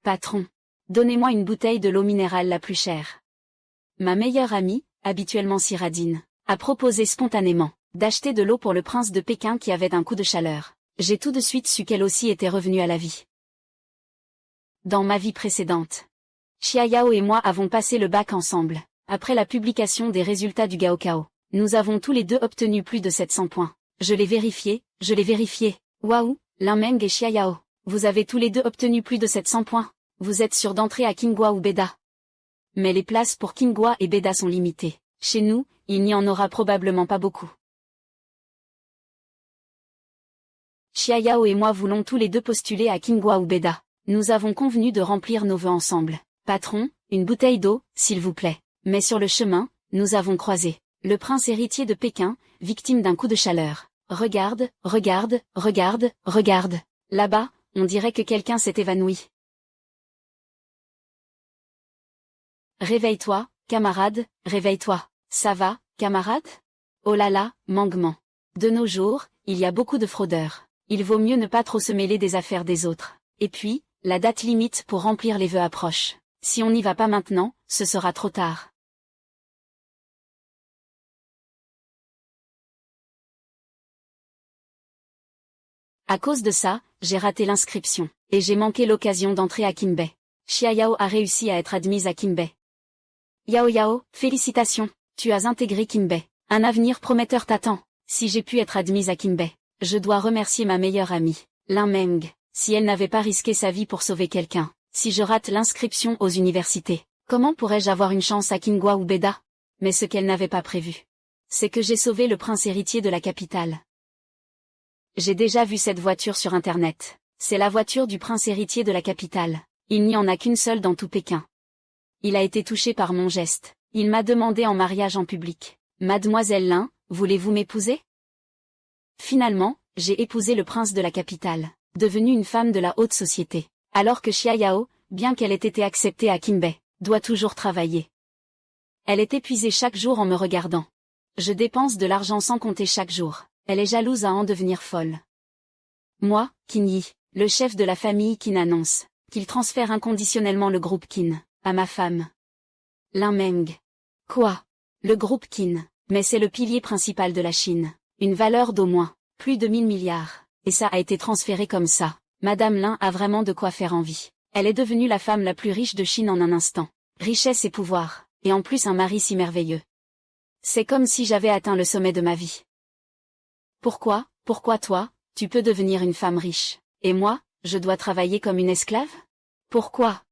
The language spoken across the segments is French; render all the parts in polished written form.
Patron. Donnez-moi une bouteille de l'eau minérale la plus chère. Ma meilleure amie, habituellement si radine, a proposé spontanément d'acheter de l'eau pour le prince de Pékin qui avait un coup de chaleur. J'ai tout de suite su qu'elle aussi était revenue à la vie. Dans ma vie précédente, Xia Yao et moi avons passé le bac ensemble. Après la publication des résultats du Gaokao, nous avons tous les deux obtenu plus de 700 points. Je l'ai vérifié. Waouh, Lin Meng et Xia Yao, vous avez tous les deux obtenu plus de 700 points. Vous êtes sûrs d'entrer à Qinghua ou Beda. Mais les places pour Qinghua et Beda sont limitées. Chez nous, il n'y en aura probablement pas beaucoup. Xia Yao et moi voulons tous les deux postuler à Qinghua ou Beda. Nous avons convenu de remplir nos vœux ensemble. Patron, une bouteille d'eau, s'il vous plaît. Mais sur le chemin, nous avons croisé le prince héritier de Pékin, victime d'un coup de chaleur. Regarde. Là-bas, on dirait que quelqu'un s'est évanoui. Réveille-toi, camarade, réveille-toi. Ça va, camarade? Oh là là, Mangement. De nos jours, il y a beaucoup de fraudeurs. Il vaut mieux ne pas trop se mêler des affaires des autres. Et puis, la date limite pour remplir les vœux approche. Si on n'y va pas maintenant, ce sera trop tard. À cause de ça, j'ai raté l'inscription, et j'ai manqué l'occasion d'entrer à Kinbei. Xia Yao a réussi à être admise à Kinbei. Yao, félicitations, tu as intégré Kinbei. Un avenir prometteur t'attend. Si j'ai pu être admise à Kinbei, je dois remercier ma meilleure amie, Lin Meng. Si elle n'avait pas risqué sa vie pour sauver quelqu'un, si je rate l'inscription aux universités, comment pourrais-je avoir une chance à Qinghua ou Beda? Mais ce qu'elle n'avait pas prévu, c'est que j'ai sauvé le prince héritier de la capitale. J'ai déjà vu cette voiture sur Internet. C'est la voiture du prince héritier de la capitale. Il n'y en a qu'une seule dans tout Pékin. Il a été touché par mon geste. Il m'a demandé en mariage en public. Mademoiselle Lin, voulez-vous m'épouser? Finalement, j'ai épousé le prince de la capitale, devenue une femme de la haute société. Alors que Xia Yao, bien qu'elle ait été acceptée à Kinbei, doit toujours travailler. Elle est épuisée chaque jour en me regardant. Je dépense de l'argent sans compter chaque jour. Elle est jalouse à en devenir folle. Moi, Qin Yi, le chef de la famille Qin annonce qu'il transfère inconditionnellement le groupe Qin à ma femme. Lin Meng. Quoi? Le groupe Qin, mais c'est le pilier principal de la Chine. Une valeur d'au moins plus de 1000 milliards. Et ça a été transféré comme ça. Madame Lin a vraiment de quoi faire envie. Elle est devenue la femme la plus riche de Chine en un instant. Richesse et pouvoir, et en plus un mari si merveilleux. C'est comme si j'avais atteint le sommet de ma vie. Pourquoi toi, tu peux devenir une femme riche, et moi, je dois travailler comme une esclave? Pourquoi?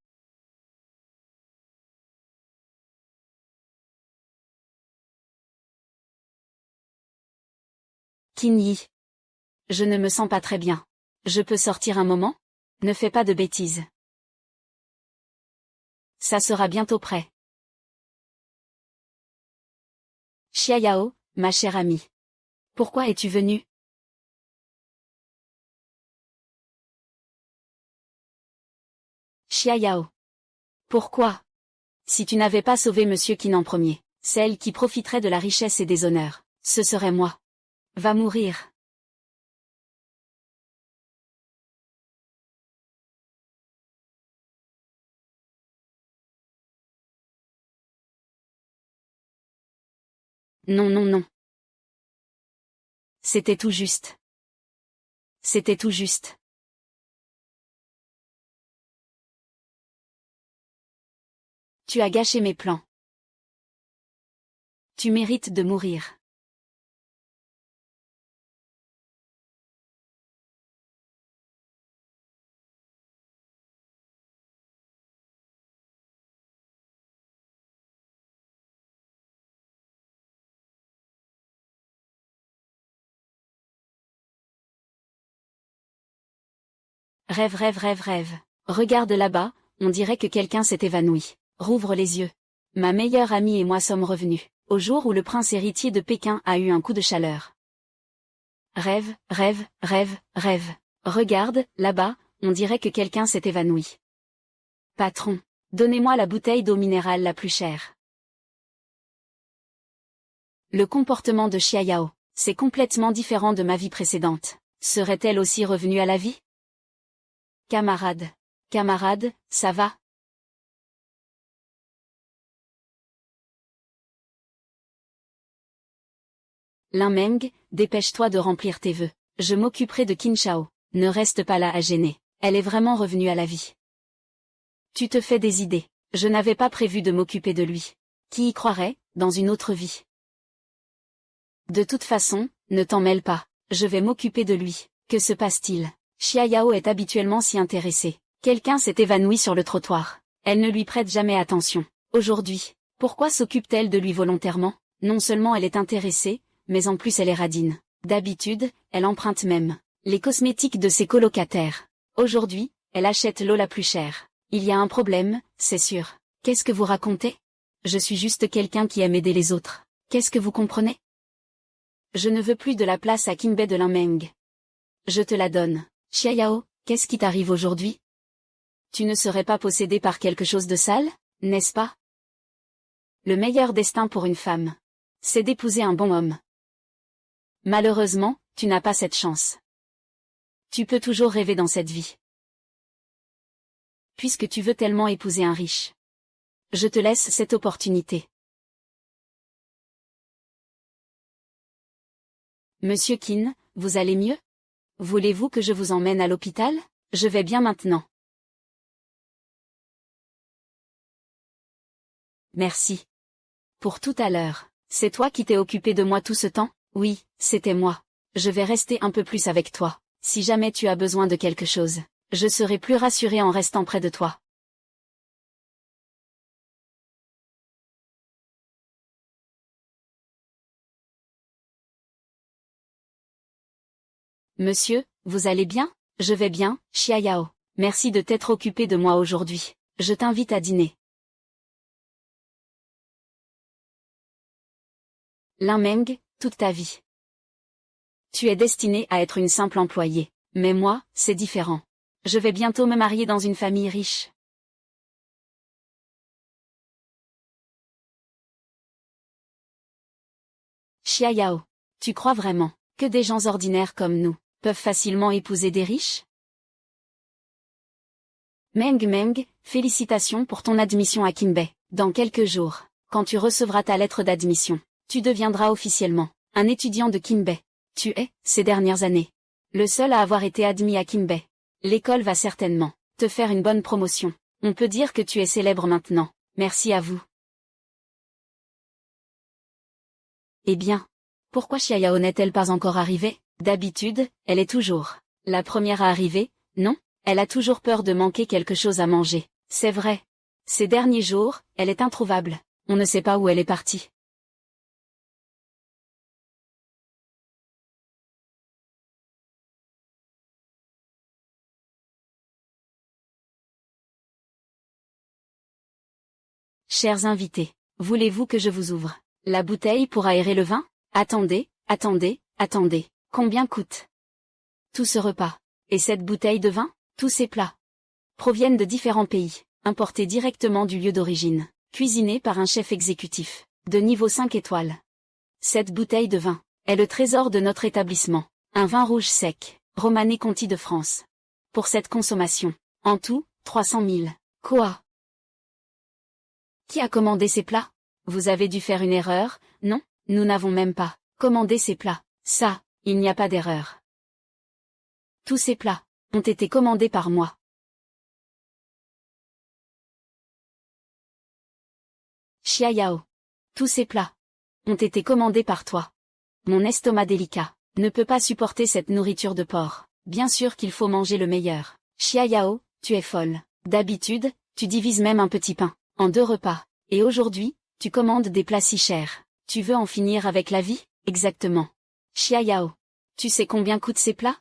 Qin Yi. Je ne me sens pas très bien. Je peux sortir un moment? Ne fais pas de bêtises. Ça sera bientôt prêt. Xia Yao, ma chère amie. Pourquoi es-tu venue? Xia Yao. Pourquoi? Si tu n'avais pas sauvé Monsieur Qin en premier, celle qui profiterait de la richesse et des honneurs, ce serait moi. Va mourir. Non. C'était tout juste. C'était tout juste. Tu as gâché mes plans. Tu mérites de mourir. Rêve. Regarde là-bas, on dirait que quelqu'un s'est évanoui. Rouvre les yeux. Ma meilleure amie et moi sommes revenus, au jour où le prince héritier de Pékin a eu un coup de chaleur. Rêve. Regarde, là-bas, on dirait que quelqu'un s'est évanoui. Patron, donnez-moi la bouteille d'eau minérale la plus chère. Le comportement de Xia Yao, c'est complètement différent de ma vie précédente. Serait-elle aussi revenue à la vie? Camarade. Camarade, ça va? Lin Meng, dépêche-toi de remplir tes vœux. Je m'occuperai de Qin Shao. Ne reste pas là à gêner. Elle est vraiment revenue à la vie. Tu te fais des idées. Je n'avais pas prévu de m'occuper de lui. Qui y croirait, dans une autre vie? De toute façon, ne t'en mêle pas. Je vais m'occuper de lui. Que se passe-t-il? Xia Yao est habituellement si intéressée. Quelqu'un s'est évanoui sur le trottoir. Elle ne lui prête jamais attention. Aujourd'hui, pourquoi s'occupe-t-elle de lui volontairement? Non seulement elle est intéressée, mais en plus elle est radine. D'habitude, elle emprunte même les cosmétiques de ses colocataires. Aujourd'hui, elle achète l'eau la plus chère. Il y a un problème, c'est sûr. Qu'est-ce que vous racontez? Je suis juste quelqu'un qui aime aider les autres. Qu'est-ce que vous comprenez? Je ne veux plus de la place à Kinbei de Lin Meng. Je te la donne. Xia Yao, qu'est-ce qui t'arrive aujourd'hui? Tu ne serais pas possédé par quelque chose de sale, n'est-ce pas? Le meilleur destin pour une femme, c'est d'épouser un bon homme. Malheureusement, tu n'as pas cette chance. Tu peux toujours rêver dans cette vie. Puisque tu veux tellement épouser un riche. Je te laisse cette opportunité. Monsieur Qin, vous allez mieux? Voulez-vous que je vous emmène à l'hôpital? Je vais bien maintenant. Merci. Pour tout à l'heure. C'est toi qui t'es occupé de moi tout ce temps? Oui, c'était moi. Je vais rester un peu plus avec toi. Si jamais tu as besoin de quelque chose, je serai plus rassurée en restant près de toi. Monsieur, vous allez bien? Je vais bien, Xia Yao. Merci de t'être occupé de moi aujourd'hui. Je t'invite à dîner. Lin Meng, toute ta vie. Tu es destiné à être une simple employée. Mais moi, c'est différent. Je vais bientôt me marier dans une famille riche. Xia Yao. Tu crois vraiment que des gens ordinaires comme nous peuvent facilement épouser des riches? Meng, félicitations pour ton admission à Kinbei. Dans quelques jours, quand tu recevras ta lettre d'admission, tu deviendras officiellement un étudiant de Kinbei. Tu es, ces dernières années, le seul à avoir été admis à Kinbei. L'école va certainement te faire une bonne promotion. On peut dire que tu es célèbre maintenant. Merci à vous. Eh bien, pourquoi Xia Yao n'est-elle pas encore arrivée? D'habitude, elle est toujours la première à arriver, non? Elle a toujours peur de manquer quelque chose à manger. C'est vrai. Ces derniers jours, elle est introuvable. On ne sait pas où elle est partie. Chers invités, voulez-vous que je vous ouvre la bouteille pour aérer le vin? Attendez. Combien coûte tout ce repas? Et cette bouteille de vin? Tous ces plats proviennent de différents pays, importés directement du lieu d'origine, cuisinés par un chef exécutif, de niveau 5 étoiles. Cette bouteille de vin est le trésor de notre établissement, un vin rouge sec, Romanée Conti de France. Pour cette consommation, en tout, 300 000. Quoi? Qui a commandé ces plats? Vous avez dû faire une erreur, non? Nous n'avons même pas commandé ces plats. Ça, il n'y a pas d'erreur. Tous ces plats ont été commandés par moi. Xia Yao. Tous ces plats ont été commandés par toi. Mon estomac délicat ne peut pas supporter cette nourriture de porc. Bien sûr qu'il faut manger le meilleur. Xia Yao, tu es folle. D'habitude, tu divises même un petit pain en 2 repas. Et aujourd'hui, tu commandes des plats si chers. Tu veux en finir avec la vie? Exactement. Xia Yao. Tu sais combien coûtent ces plats?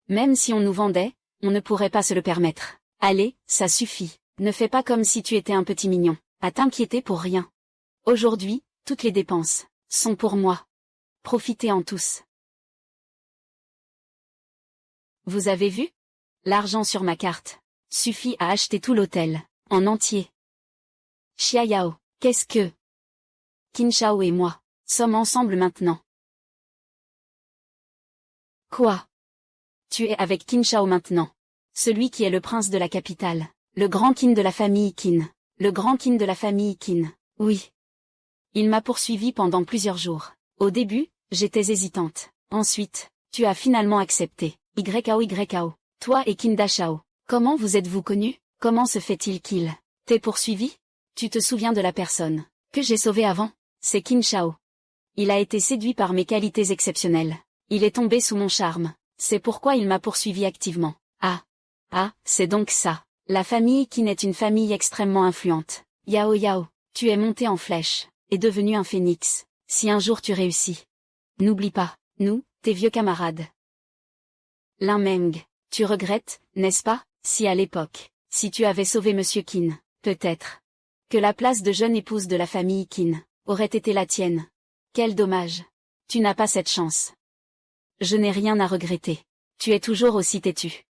Même si on nous vendait, on ne pourrait pas se le permettre. Allez, ça suffit. Ne fais pas comme si tu étais un petit mignon, à t'inquiéter pour rien. Aujourd'hui, toutes les dépenses sont pour moi. Profitez-en tous. Vous avez vu? L'argent sur ma carte suffit à acheter tout l'hôtel, en entier. Xia Yao, qu'est-ce que... Qin Shao et moi sommes ensemble maintenant. Quoi? Tu es avec Qin Shao maintenant? Celui qui est le prince de la capitale. Le grand Qin de la famille Qin. Le grand Qin de la famille Qin. Oui. Il m'a poursuivi pendant plusieurs jours. Au début, j'étais hésitante. Ensuite, tu as finalement accepté. YAO. Toi et Qin Dashao. Comment vous êtes-vous connus? Comment se fait-il qu'il t'ait poursuivi? Tu te souviens de la personne que j'ai sauvée avant? C'est Qin Shao. Il a été séduit par mes qualités exceptionnelles. Il est tombé sous mon charme. C'est pourquoi il m'a poursuivi activement. Ah, c'est donc ça. La famille Qin est une famille extrêmement influente. Yao, tu es monté en flèche, et devenu un phénix. Si un jour tu réussis. N'oublie pas, nous, tes vieux camarades. Lin Meng, tu regrettes, n'est-ce pas, si à l'époque, si tu avais sauvé Monsieur Qin, peut-être que la place de jeune épouse de la famille Qin aurait été la tienne. Quel dommage. Tu n'as pas cette chance. Je n'ai rien à regretter. Tu es toujours aussi têtu.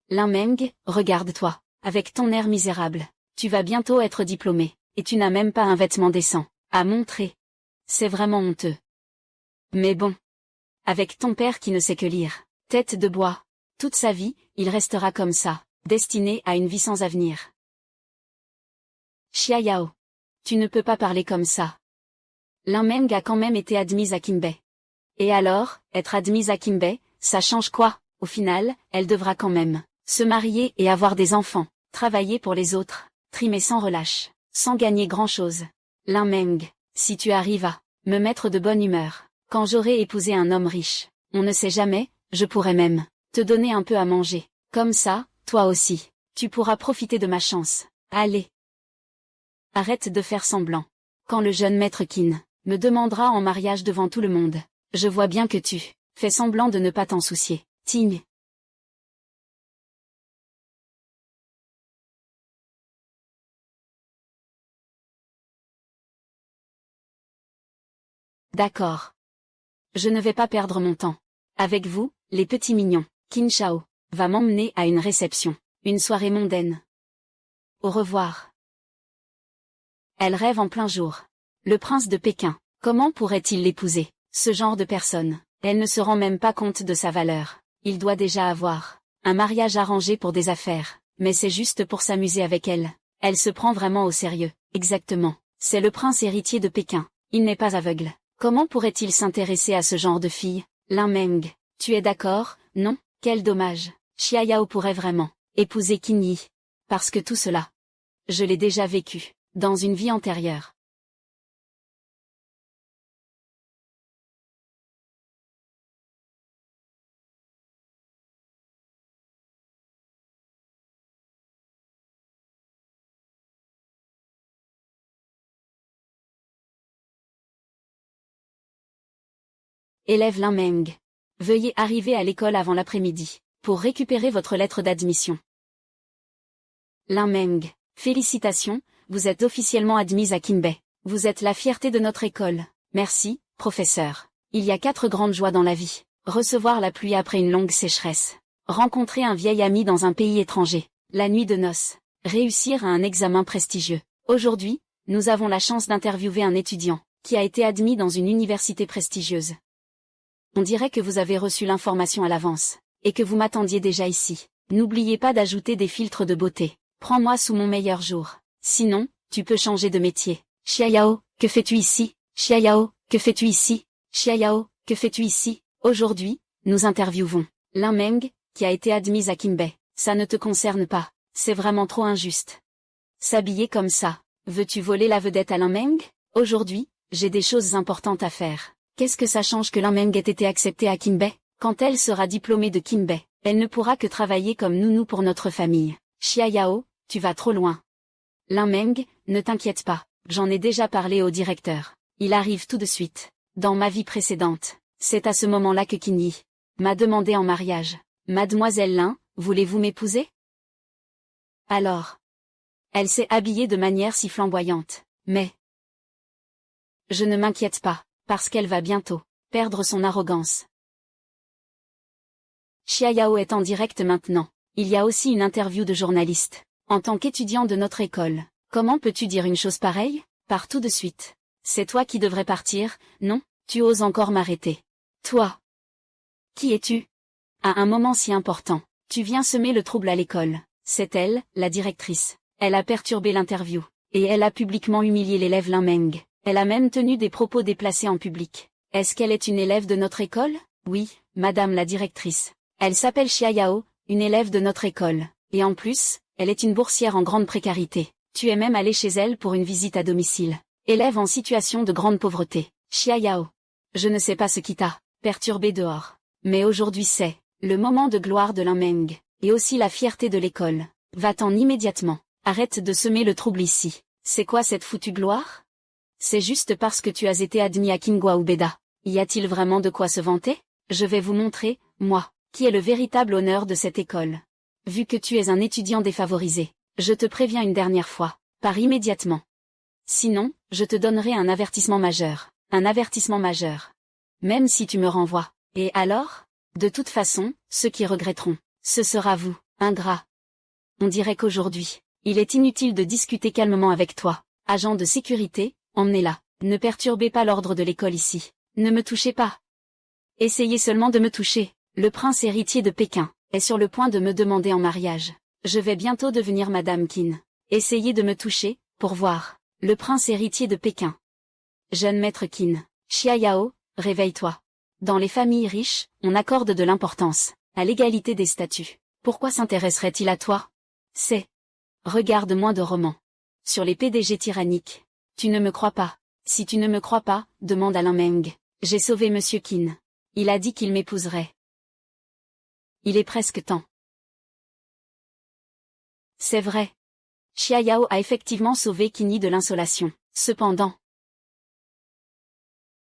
Lin Meng, regarde-toi, avec ton air misérable. Tu vas bientôt être diplômé, et tu n'as même pas un vêtement décent à montrer. C'est vraiment honteux. Mais bon. Avec ton père qui ne sait que lire, tête de bois, toute sa vie, il restera comme ça, destiné à une vie sans avenir. Xia Yao. Tu ne peux pas parler comme ça. Lin Meng a quand même été admise à Kinbei. Et alors, être admise à Kinbei, ça change quoi? Au final, elle devra quand même se marier et avoir des enfants, travailler pour les autres, trimer sans relâche, sans gagner grand-chose. Lin Meng, si tu arrives à me mettre de bonne humeur, quand j'aurai épousé un homme riche, on ne sait jamais, je pourrais même te donner un peu à manger. Comme ça, toi aussi, tu pourras profiter de ma chance. Allez. Arrête de faire semblant. Quand le jeune maître Qin me demandera en mariage devant tout le monde, je vois bien que tu fais semblant de ne pas t'en soucier. Ting. D'accord. Je ne vais pas perdre mon temps. Avec vous, les petits mignons, Qin Shao va m'emmener à une réception, une soirée mondaine. Au revoir. Elle rêve en plein jour. Le prince de Pékin, comment pourrait-il l'épouser? Ce genre de personne, elle ne se rend même pas compte de sa valeur. Il doit déjà avoir un mariage arrangé pour des affaires, mais c'est juste pour s'amuser avec elle. Elle se prend vraiment au sérieux. Exactement. C'est le prince héritier de Pékin. Il n'est pas aveugle. Comment pourrait-il s'intéresser à ce genre de fille? Lin Meng, tu es d'accord? Non? Quel dommage. Xia Yao pourrait vraiment épouser Qin Yi. Parce que tout cela, je l'ai déjà vécu, dans une vie antérieure. Élève Lin Meng. Veuillez arriver à l'école avant l'après-midi, pour récupérer votre lettre d'admission. Lin Meng, félicitations, vous êtes officiellement admise à Kinbei. Vous êtes la fierté de notre école. Merci, professeur. Il y a 4 grandes joies dans la vie. Recevoir la pluie après une longue sécheresse. Rencontrer un vieil ami dans un pays étranger. La nuit de noces. Réussir à un examen prestigieux. Aujourd'hui, nous avons la chance d'interviewer un étudiant, qui a été admis dans une université prestigieuse. On dirait que vous avez reçu l'information à l'avance, et que vous m'attendiez déjà ici. N'oubliez pas d'ajouter des filtres de beauté. Prends-moi sous mon meilleur jour. Sinon, tu peux changer de métier. Xia Yao, que fais-tu ici? Xia Yao, que fais-tu ici? Xia Yao, que fais-tu ici? Aujourd'hui, nous interviewons Lin Meng, qui a été admise à Kinbei. Ça ne te concerne pas. C'est vraiment trop injuste. S'habiller comme ça. Veux-tu voler la vedette à Lin Meng? Aujourd'hui, j'ai des choses importantes à faire. Qu'est-ce que ça change que Lin Meng ait été acceptée à Kinbei? Quand elle sera diplômée de Kinbei, elle ne pourra que travailler comme nounou pour notre famille. Xia Yao, tu vas trop loin. Lin Meng, ne t'inquiète pas, j'en ai déjà parlé au directeur. Il arrive tout de suite. Dans ma vie précédente, c'est à ce moment-là que Qin Yi m'a demandé en mariage. Mademoiselle Lin, voulez-vous m'épouser? Alors. Elle s'est habillée de manière si flamboyante, mais je ne m'inquiète pas, parce qu'elle va bientôt perdre son arrogance. Xia Yao est en direct maintenant. Il y a aussi une interview de journaliste. En tant qu'étudiant de notre école, comment peux-tu dire une chose pareille? Pars tout de suite. C'est toi qui devrais partir, non? Tu oses encore m'arrêter. Toi. Qui es-tu? À un moment si important, Tu viens semer le trouble à l'école. C'est elle, la directrice. Elle a perturbé l'interview. Et elle a publiquement humilié l'élève Lin Meng. Elle a même tenu des propos déplacés en public. Est-ce qu'elle est une élève de notre école? Oui, madame la directrice. Elle s'appelle Xia Yao, une élève de notre école. Et en plus, elle est une boursière en grande précarité. Tu es même allé chez elle pour une visite à domicile. Élève en situation de grande pauvreté. Xia Yao. Je ne sais pas ce qui t'a perturbé dehors. Mais aujourd'hui c'est le moment de gloire de Lin Meng. Et aussi la fierté de l'école. Va-t'en immédiatement. Arrête de semer le trouble ici. C'est quoi cette foutue gloire? C'est juste parce que tu as été admis à Qinghua ou Beda. Y a-t-il vraiment de quoi se vanter? Je vais vous montrer, moi, qui est le véritable honneur de cette école. Vu que tu es un étudiant défavorisé, je te préviens une dernière fois, pars immédiatement. Sinon, je te donnerai un avertissement majeur. Un avertissement majeur. Même si tu me renvoies. Et alors? De toute façon, ceux qui regretteront, ce sera vous, ingrat. On dirait qu'aujourd'hui, il est inutile de discuter calmement avec toi. Agent de sécurité, emmenez-la. Ne perturbez pas l'ordre de l'école ici. Ne me touchez pas. Essayez seulement de me toucher. Le prince héritier de Pékin est sur le point de me demander en mariage. Je vais bientôt devenir Madame Qin. Essayez de me toucher, pour voir. Le prince héritier de Pékin. Jeune maître Qin. Xia Yao, réveille-toi. Dans les familles riches, on accorde de l'importance à l'égalité des statuts. Pourquoi s'intéresserait-il à toi? C'est. Regarde moins de romans. Sur les PDG tyranniques. Tu ne me crois pas. Si tu ne me crois pas, demande à Lin Meng. J'ai sauvé Monsieur Qin. Il a dit qu'il m'épouserait. Il est presque temps. C'est vrai. Xia Yao a effectivement sauvé Qin de l'insolation. Cependant.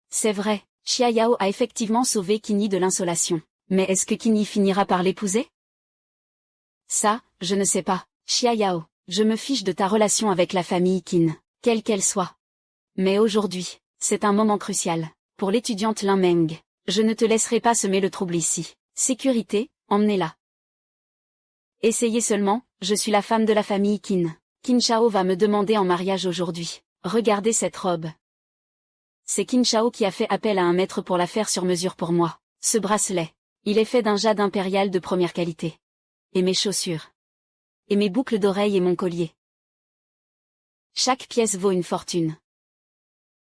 C'est vrai, Xia Yao a effectivement sauvé Qin de l'insolation. Mais est-ce que Qin finira par l'épouser? Ça, je ne sais pas. Xia Yao, je me fiche de ta relation avec la famille Qin, quelle qu'elle soit. Mais aujourd'hui, c'est un moment crucial. Pour l'étudiante Lin Meng, je ne te laisserai pas semer le trouble ici. Sécurité, emmenez-la. Essayez seulement, je suis la femme de la famille Qin. Qin Shao va me demander en mariage aujourd'hui. Regardez cette robe. C'est Qin Shao qui a fait appel à un maître pour la faire sur mesure pour moi. Ce bracelet, il est fait d'un jade impérial de première qualité. Et mes chaussures. Et mes boucles d'oreilles et mon collier. Chaque pièce vaut une fortune.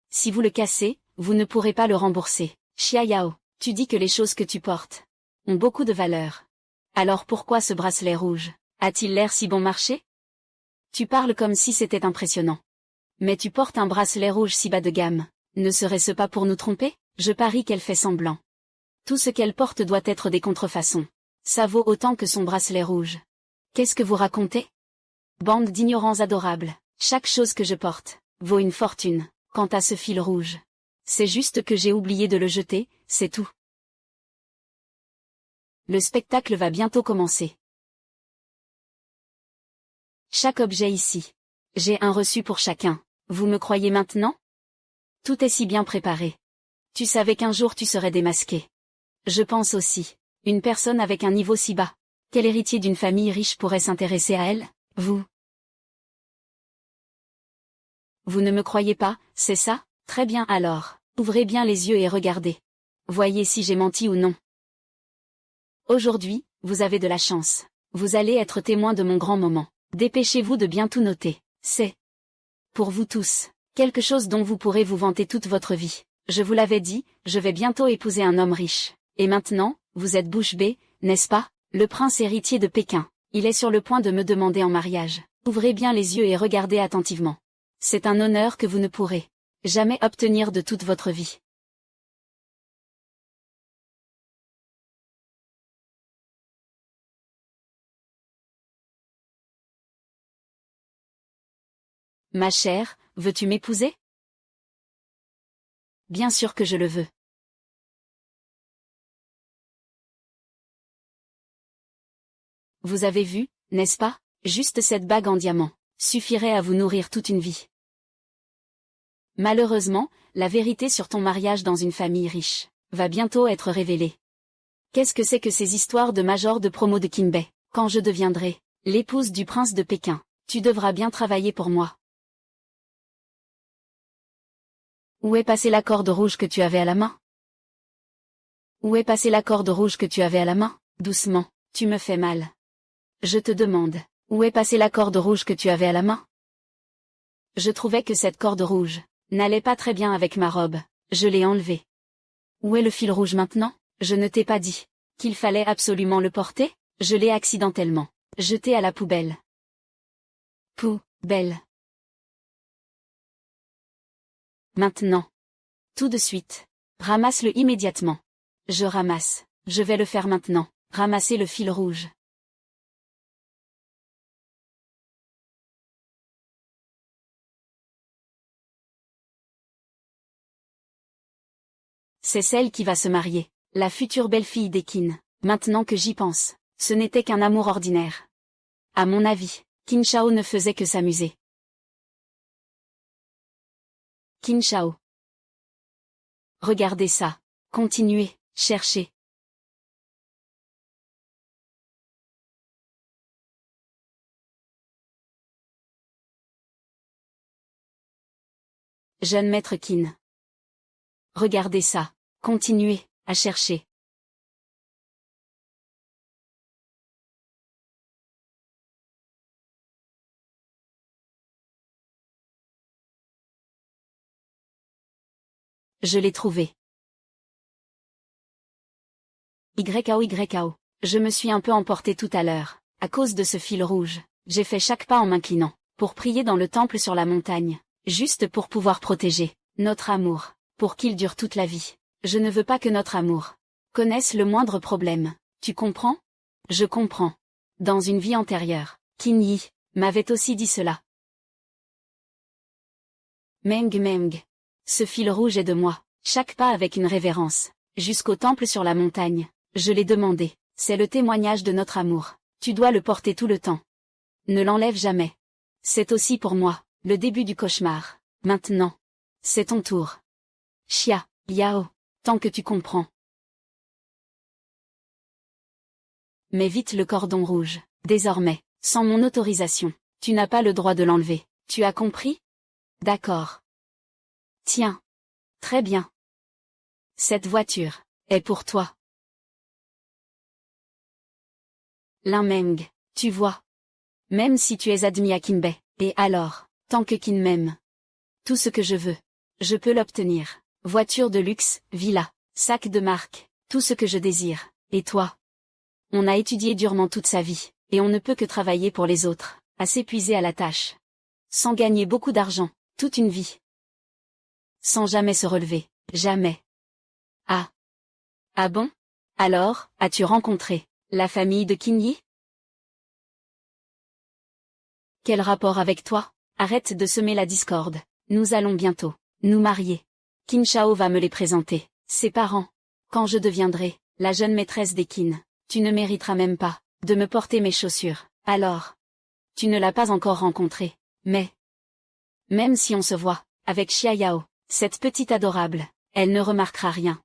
Si vous le cassez, vous ne pourrez pas le rembourser. Xia Yao, tu dis que les choses que tu portes ont beaucoup de valeur. Alors pourquoi ce bracelet rouge? A-t-il l'air si bon marché? Tu parles comme si c'était impressionnant. Mais tu portes un bracelet rouge si bas de gamme. Ne serait-ce pas pour nous tromper? Je parie qu'elle fait semblant. Tout ce qu'elle porte doit être des contrefaçons. Ça vaut autant que son bracelet rouge. Qu'est-ce que vous racontez? Bande d'ignorants adorables. Chaque chose que je porte vaut une fortune. Quant à ce fil rouge, c'est juste que j'ai oublié de le jeter, c'est tout. Le spectacle va bientôt commencer. Chaque objet ici. J'ai un reçu pour chacun. Vous me croyez maintenant? Tout est si bien préparé. Tu savais qu'un jour tu serais démasqué. Je pense aussi. Une personne avec un niveau si bas. Quel héritier d'une famille riche pourrait s'intéresser à elle? Vous. Vous ne me croyez pas, c'est ça? Très bien alors. Ouvrez bien les yeux et regardez. Voyez si j'ai menti ou non. Aujourd'hui, vous avez de la chance. Vous allez être témoin de mon grand moment. Dépêchez-vous de bien tout noter. C'est, pour vous tous, quelque chose dont vous pourrez vous vanter toute votre vie. Je vous l'avais dit, je vais bientôt épouser un homme riche. Et maintenant, vous êtes bouche bée, n'est-ce pas? Le prince héritier de Pékin. Il est sur le point de me demander en mariage. Ouvrez bien les yeux et regardez attentivement. C'est un honneur que vous ne pourrez jamais obtenir de toute votre vie. Ma chère, veux-tu m'épouser? Bien sûr que je le veux. Vous avez vu, n'est-ce pas? Juste cette bague en diamant suffirait à vous nourrir toute une vie. Malheureusement, la vérité sur ton mariage dans une famille riche va bientôt être révélée. Qu'est-ce que c'est que ces histoires de major de promo de Qinbei? Quand je deviendrai l'épouse du prince de Pékin, tu devras bien travailler pour moi. Où est passée la corde rouge que tu avais à la main? Où est passée la corde rouge que tu avais à la main? Doucement, Tu me fais mal. Je te demande, où est passée la corde rouge que tu avais à la main? Je trouvais que cette corde rouge n'allait pas très bien avec ma robe, je l'ai enlevée. Où est le fil rouge maintenant? Je ne t'ai pas dit qu'il fallait absolument le porter? Je l'ai accidentellement jeté à la poubelle. Poubelle. Maintenant. Tout de suite. Ramasse-le immédiatement. Je ramasse. Je vais le faire maintenant. Ramasser le fil rouge. C'est celle qui va se marier. La future belle-fille d'Ekin. Maintenant que j'y pense, ce n'était qu'un amour ordinaire. À mon avis, Qin Shao ne faisait que s'amuser. Qin Shao. Regardez ça. Continuez, cherchez. Jeune maître Qin. Regardez ça. Continuez, à chercher. Je l'ai trouvé. YAO. Je me suis un peu emporté tout à l'heure, à cause de ce fil rouge. J'ai fait chaque pas en m'inclinant, pour prier dans le temple sur la montagne, juste pour pouvoir protéger notre amour, pour qu'il dure toute la vie. Je ne veux pas que notre amour connaisse le moindre problème. Tu comprends? Je comprends. Dans une vie antérieure, Qin Yi m'avait aussi dit cela. Meng. Ce fil rouge est de moi, chaque pas avec une révérence, jusqu'au temple sur la montagne. Je l'ai demandé, c'est le témoignage de notre amour. Tu dois le porter tout le temps. Ne l'enlève jamais. C'est aussi pour moi, le début du cauchemar. Maintenant. C'est ton tour. Xia, Yao, tant que tu comprends. Mais vite le cordon rouge. Désormais, sans mon autorisation, tu n'as pas le droit de l'enlever. Tu as compris? D'accord. Tiens. Très bien. Cette voiture est pour toi. Meng, tu vois. Même si tu es admis à Kinbei, et alors, tant que Qin m'aime. Tout ce que je veux, je peux l'obtenir. Voiture de luxe, villa, sac de marque, tout ce que je désire. Et toi? On a étudié durement toute sa vie, et on ne peut que travailler pour les autres, à s'épuiser à la tâche. Sans gagner beaucoup d'argent, toute une vie. Sans jamais se relever, jamais. Ah. Ah bon? Alors, as-tu rencontré la famille de Qin Yi? Quel rapport avec toi? Arrête de semer la discorde. Nous allons bientôt nous marier. Qin Shao va me les présenter, ses parents. Quand je deviendrai la jeune maîtresse des Qin, tu ne mériteras même pas de me porter mes chaussures. Alors, tu ne l'as pas encore rencontré, mais même si on se voit avec Xia Yao, cette petite adorable, elle ne remarquera rien.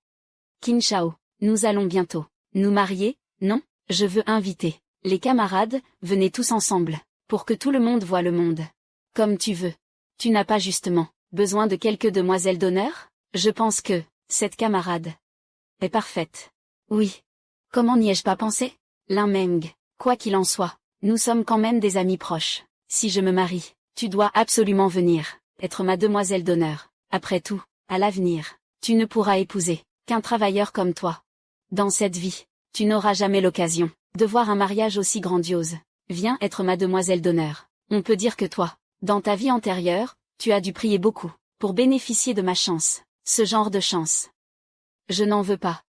Qin Shao, nous allons bientôt nous marier, non? Je veux inviter les camarades, venez tous ensemble, pour que tout le monde voie le monde. Comme tu veux. Tu n'as pas justement besoin de quelques demoiselles d'honneur? Je pense que cette camarade est parfaite. Oui. Comment n'y ai-je pas pensé? Meng, quoi qu'il en soit, nous sommes quand même des amis proches. Si je me marie, tu dois absolument venir, être ma demoiselle d'honneur. Après tout, à l'avenir, tu ne pourras épouser qu'un travailleur comme toi. Dans cette vie, tu n'auras jamais l'occasion de voir un mariage aussi grandiose. Viens être ma demoiselle d'honneur. On peut dire que toi, dans ta vie antérieure, tu as dû prier beaucoup pour bénéficier de ma chance, ce genre de chance. Je n'en veux pas.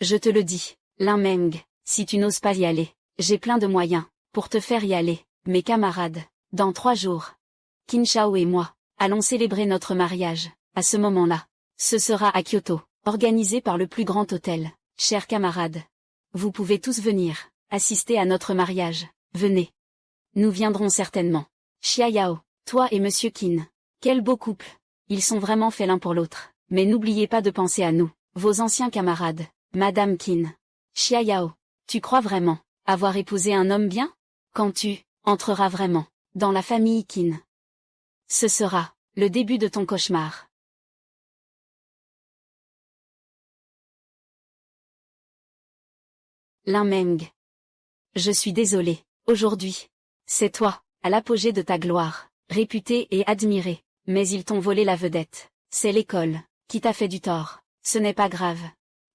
Je te le dis, Meng, si tu n'oses pas y aller, j'ai plein de moyens pour te faire y aller. Mes camarades, dans 3 jours, Qin Shao et moi allons célébrer notre mariage. À ce moment-là, ce sera à Kyoto, organisé par le plus grand hôtel. Chers camarades, vous pouvez tous venir assister à notre mariage. Venez. Nous viendrons certainement. Xia Yao, toi et Monsieur Qin. Quel beau couple. Ils sont vraiment faits l'un pour l'autre. Mais n'oubliez pas de penser à nous, vos anciens camarades, Madame Qin. Xia Yao, tu crois vraiment avoir épousé un homme bien? Quand tu entreras vraiment dans la famille Qin, ce sera le début de ton cauchemar. Meng. Je suis désolé. Aujourd'hui. C'est toi, à l'apogée de ta gloire, réputé et admiré. Mais ils t'ont volé la vedette. C'est l'école, qui t'a fait du tort. Ce n'est pas grave.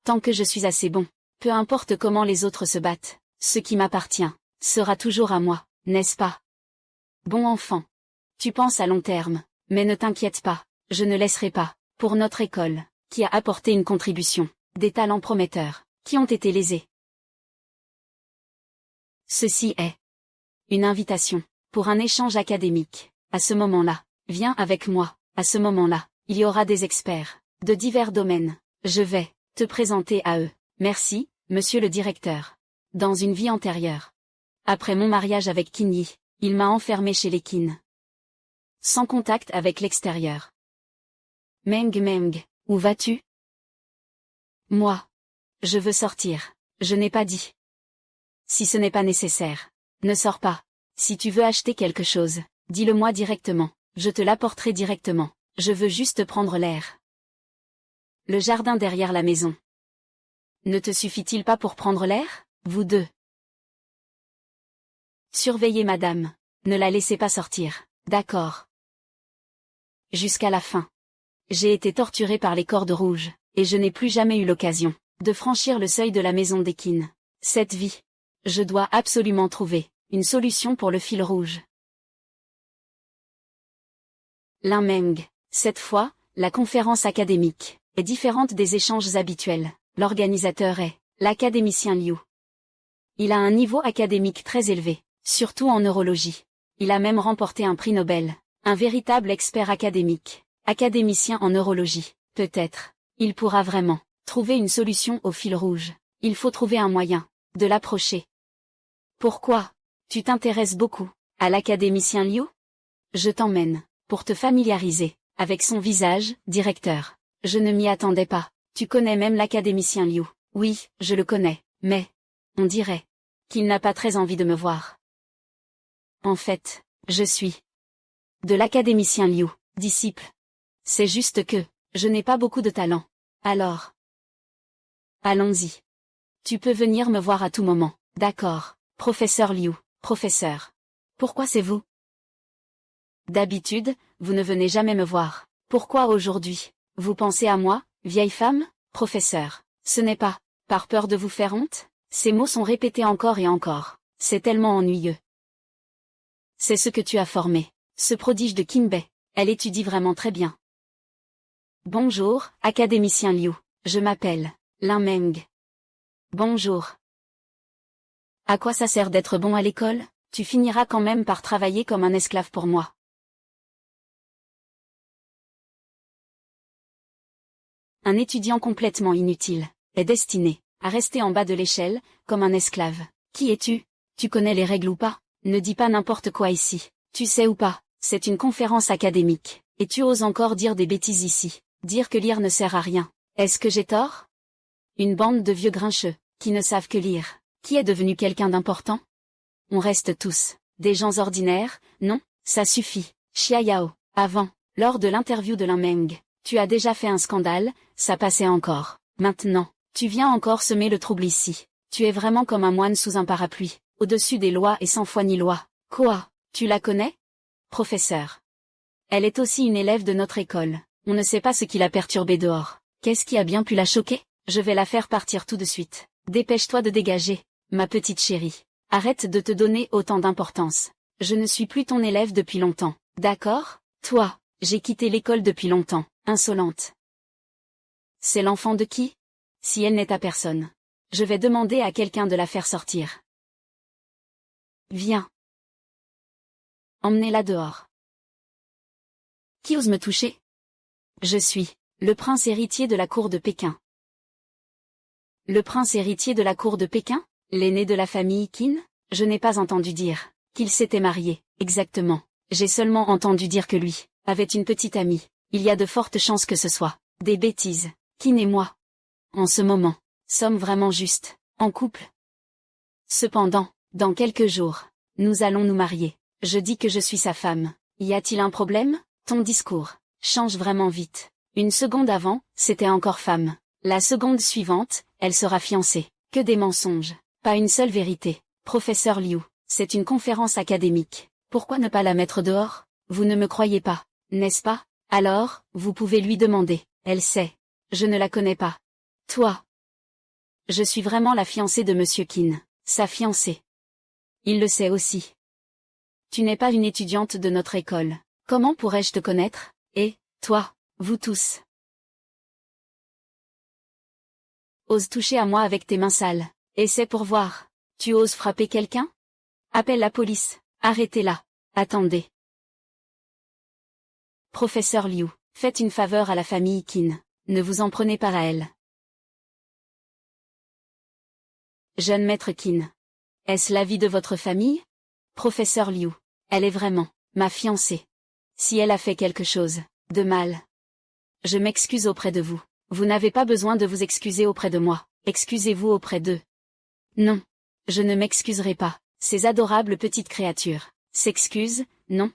Tant que je suis assez bon, peu importe comment les autres se battent, ce qui m'appartient, sera toujours à moi, n'est-ce pas? Bon enfant. Tu penses à long terme, mais ne t'inquiète pas, je ne laisserai pas, pour notre école, qui a apporté une contribution, des talents prometteurs, qui ont été lésés. Ceci est une invitation, pour un échange académique. À ce moment-là, viens avec moi, à ce moment-là, il y aura des experts, de divers domaines. Je vais te présenter à eux. Merci, monsieur le directeur. Dans une vie antérieure. Après mon mariage avec Kinyi, il m'a enfermé chez les Qin. Sans contact avec l'extérieur. Meng, où vas-tu? Moi. Je veux sortir. Je n'ai pas dit. Si ce n'est pas nécessaire. Ne sors pas. Si tu veux acheter quelque chose, dis-le-moi directement. Je te l'apporterai directement. Je veux juste prendre l'air. Le jardin derrière la maison. Ne te suffit-il pas pour prendre l'air, vous deux? Surveillez madame. Ne la laissez pas sortir. D'accord. Jusqu'à la fin. J'ai été torturé par les cordes rouges, et je n'ai plus jamais eu l'occasion de franchir le seuil de la maison des Qin. Cette vie. Je dois absolument trouver une solution pour le fil rouge. L'Inmeng. Cette fois, la conférence académique est différente des échanges habituels. L'organisateur est l'académicien Liu. Il a un niveau académique très élevé, surtout en neurologie. Il a même remporté un prix Nobel, un véritable expert académique, académicien en neurologie. Peut-être, il pourra vraiment trouver une solution au fil rouge. Il faut trouver un moyen de l'approcher. Pourquoi? Tu t'intéresses beaucoup à l'académicien Liu? Je t'emmène pour te familiariser avec son visage, directeur. Je ne m'y attendais pas. Tu connais même l'académicien Liu. Oui, je le connais, mais on dirait qu'il n'a pas très envie de me voir. En fait, je suis de l'académicien Liu, disciple. C'est juste que je n'ai pas beaucoup de talent. Alors, allons-y. Tu peux venir me voir à tout moment. D'accord, professeur Liu, professeur. Pourquoi c'est vous? D'habitude, vous ne venez jamais me voir. Pourquoi aujourd'hui? Vous pensez à moi, vieille femme? Professeur, ce n'est pas par peur de vous faire honte? Ces mots sont répétés encore et encore. C'est tellement ennuyeux. C'est ce que tu as formé. Ce prodige de Kinbei. Elle étudie vraiment très bien. Bonjour, académicien Liu. Je m'appelle L'Inmeng. Bonjour. À quoi ça sert d'être bon à l'école? Tu finiras quand même par travailler comme un esclave pour moi. Un étudiant complètement inutile est destiné à rester en bas de l'échelle, comme un esclave. Qui es-tu? Tu connais les règles ou pas? Ne dis pas n'importe quoi ici. Tu sais ou pas? C'est une conférence académique, et tu oses encore dire des bêtises ici. Dire que lire ne sert à rien. Est-ce que j'ai tort? Une bande de vieux grincheux, qui ne savent que lire. Qui est devenu quelqu'un d'important? On reste tous des gens ordinaires, non? Ça suffit. Xia Yao, avant, lors de l'interview de L'Inmeng, tu as déjà fait un scandale, ça passait encore. Maintenant, tu viens encore semer le trouble ici. Tu es vraiment comme un moine sous un parapluie, au-dessus des lois et sans foi ni loi. Quoi? Tu la connais? Professeur. Elle est aussi une élève de notre école. On ne sait pas ce qui l'a perturbée dehors. Qu'est-ce qui a bien pu la choquer? Je vais la faire partir tout de suite. Dépêche-toi de dégager, ma petite chérie. Arrête de te donner autant d'importance. Je ne suis plus ton élève depuis longtemps. D'accord? Toi, j'ai quitté l'école depuis longtemps. Insolente. C'est l'enfant de qui? Si elle n'est à personne. Je vais demander à quelqu'un de la faire sortir. Viens. Emmenez-la dehors. Qui ose me toucher? Je suis le prince héritier de la cour de Pékin. Le prince héritier de la cour de Pékin? L'aîné de la famille Qin? Je n'ai pas entendu dire qu'il s'était marié, exactement. J'ai seulement entendu dire que lui avait une petite amie. Il y a de fortes chances que ce soit des bêtises. Qin et moi, en ce moment, sommes vraiment juste en couple. Cependant, dans quelques jours, nous allons nous marier. Je dis que je suis sa femme. Y a-t-il un problème? Ton discours change vraiment vite. Une seconde avant, c'était encore femme. La seconde suivante, elle sera fiancée. Que des mensonges. Pas une seule vérité. Professeur Liu, c'est une conférence académique. Pourquoi ne pas la mettre dehors? Vous ne me croyez pas, n'est-ce pas? Alors, vous pouvez lui demander. Elle sait. Je ne la connais pas. Toi. Je suis vraiment la fiancée de Monsieur Qin. Sa fiancée. Il le sait aussi. Tu n'es pas une étudiante de notre école. Comment pourrais-je te connaître? Et, toi, vous tous. Ose toucher à moi avec tes mains sales. Essaie pour voir. Tu oses frapper quelqu'un? Appelle la police. Arrêtez-la. Attendez. Professeur Liu, faites une faveur à la famille Qin. Ne vous en prenez pas à elle. Jeune maître Qin. Est-ce l'avis de votre famille? Professeur Liu, elle est vraiment ma fiancée. Si elle a fait quelque chose de mal, je m'excuse auprès de vous. Vous n'avez pas besoin de vous excuser auprès de moi. Excusez-vous auprès d'eux. Non. Je ne m'excuserai pas. Ces adorables petites créatures s'excusent, non?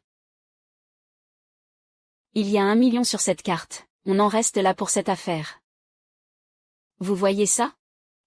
Il y a 1 million sur cette carte. On en reste là pour cette affaire. Vous voyez ça?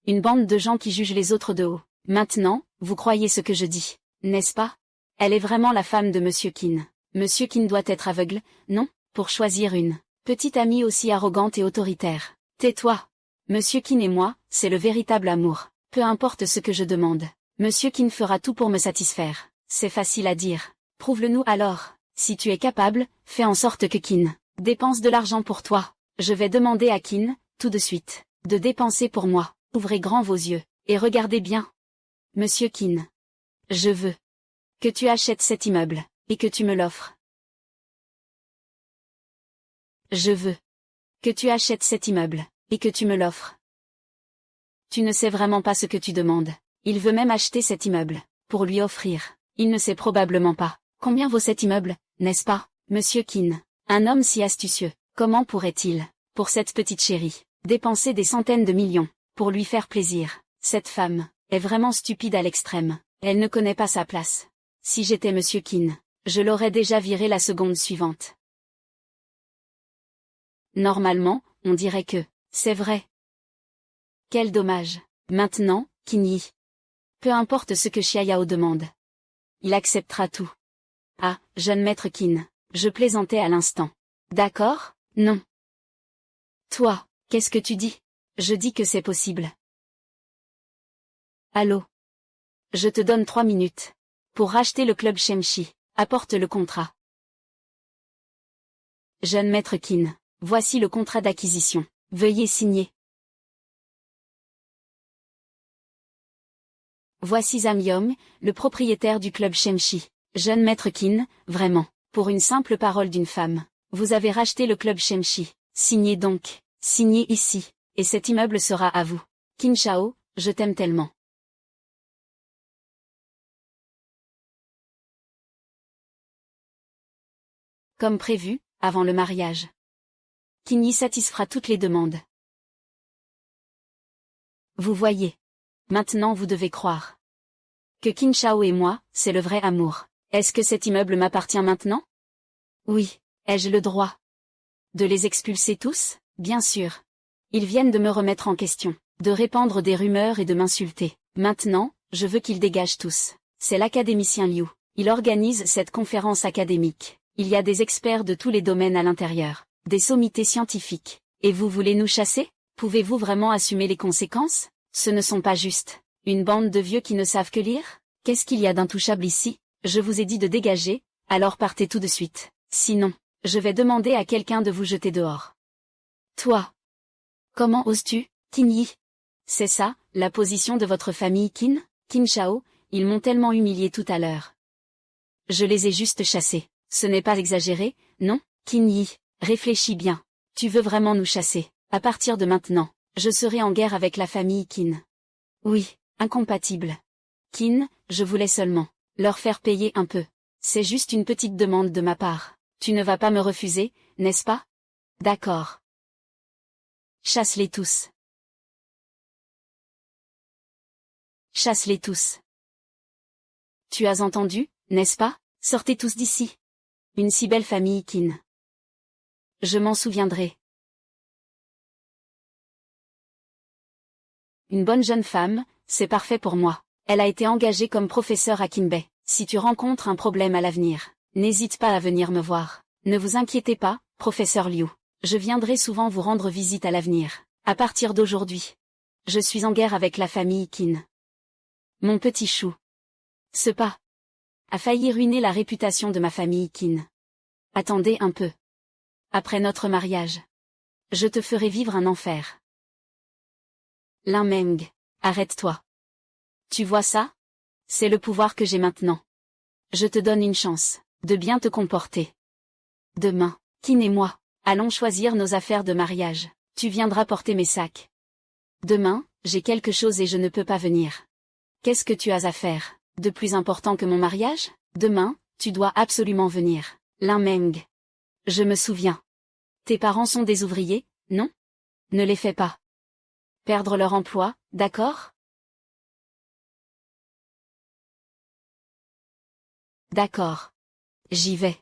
Une bande de gens qui jugent les autres de haut. Maintenant, vous croyez ce que je dis, n'est-ce pas? Elle est vraiment la femme de Monsieur Qin. Monsieur Qin doit être aveugle, non? Pour choisir une petite amie aussi arrogante et autoritaire. Tais-toi. Monsieur Qin et moi, c'est le véritable amour. Peu importe ce que je demande. Monsieur Qin fera tout pour me satisfaire. C'est facile à dire. Prouve-le-nous alors. Si tu es capable, fais en sorte que Qin dépense de l'argent pour toi. Je vais demander à Qin, tout de suite, de dépenser pour moi. Ouvrez grand vos yeux, et regardez bien. Monsieur Qin. Je veux que tu achètes cet immeuble, et que tu me l'offres. Je veux que tu achètes cet immeuble, et que tu me l'offres. Tu ne sais vraiment pas ce que tu demandes. Il veut même acheter cet immeuble, pour lui offrir. Il ne sait probablement pas combien vaut cet immeuble, n'est-ce pas, Monsieur Qin? Un homme si astucieux, comment pourrait-il, pour cette petite chérie, dépenser des centaines de millions, pour lui faire plaisir? Cette femme est vraiment stupide à l'extrême. Elle ne connaît pas sa place. Si j'étais Monsieur Qin, je l'aurais déjà viré la seconde suivante. Normalement, on dirait que c'est vrai. Quel dommage. Maintenant, Qin Yi. Peu importe ce que Xiaoyao demande. Il acceptera tout. Ah, jeune maître Qin, je plaisantais à l'instant. D'accord? Non. Toi, qu'est-ce que tu dis? Je dis que c'est possible. Allô? Je te donne 3 minutes. Pour racheter le club Shemshi, apporte le contrat. Jeune maître Qin, voici le contrat d'acquisition. Veuillez signer. Voici Zamyong, le propriétaire du club Shemshi. Jeune maître Qin, vraiment, pour une simple parole d'une femme, vous avez racheté le club Shemshi. Signez donc, signez ici, et cet immeuble sera à vous. Qin Shao, je t'aime tellement. Comme prévu, avant le mariage. Qin Yi satisfera toutes les demandes. Vous voyez. Maintenant vous devez croire que Qin Shao et moi, c'est le vrai amour. Est-ce que cet immeuble m'appartient maintenant? Oui. Ai-je le droit de les expulser tous? Bien sûr. Ils viennent de me remettre en question, de répandre des rumeurs et de m'insulter. Maintenant, je veux qu'ils dégagent tous. C'est l'académicien Liu. Il organise cette conférence académique. Il y a des experts de tous les domaines à l'intérieur, des sommités scientifiques. Et vous voulez nous chasser? Pouvez-vous vraiment assumer les conséquences? Ce ne sont pas juste une bande de vieux qui ne savent que lire? Qu'est-ce qu'il y a d'intouchable ici? Je vous ai dit de dégager, alors partez tout de suite. Sinon, je vais demander à quelqu'un de vous jeter dehors. Toi. Comment oses-tu, Qin Yi? C'est ça, la position de votre famille Qin? Qin Shao, ils m'ont tellement humilié tout à l'heure. Je les ai juste chassés. Ce n'est pas exagéré, non? Qin Yi, réfléchis bien. Tu veux vraiment nous chasser? À partir de maintenant, je serai en guerre avec la famille Qin. Oui, incompatible. Qin, je voulais seulement leur faire payer un peu. C'est juste une petite demande de ma part. Tu ne vas pas me refuser, n'est-ce pas? D'accord. Chasse-les tous. Chasse-les tous. Tu as entendu, n'est-ce pas? Sortez tous d'ici. Une si belle famille Qin. Je m'en souviendrai. Une bonne jeune femme, c'est parfait pour moi. Elle a été engagée comme professeure à Kinbei. Si tu rencontres un problème à l'avenir, n'hésite pas à venir me voir. Ne vous inquiétez pas, professeur Liu. Je viendrai souvent vous rendre visite à l'avenir. À partir d'aujourd'hui. Je suis en guerre avec la famille Qin. Mon petit chou. Ce pas a failli ruiner la réputation de ma famille Qin. Attendez un peu. Après notre mariage, je te ferai vivre un enfer. Lin Meng, arrête-toi. Tu vois ça? C'est le pouvoir que j'ai maintenant. Je te donne une chance de bien te comporter. Demain, Qin et moi, allons choisir nos affaires de mariage. Tu viendras porter mes sacs. Demain, j'ai quelque chose et je ne peux pas venir. Qu'est-ce que tu as à faire, de plus important que mon mariage? Demain, tu dois absolument venir. Lin Meng. Je me souviens. Tes parents sont des ouvriers, non? Ne les fais pas perdre leur emploi, d'accord? D'accord. J'y vais.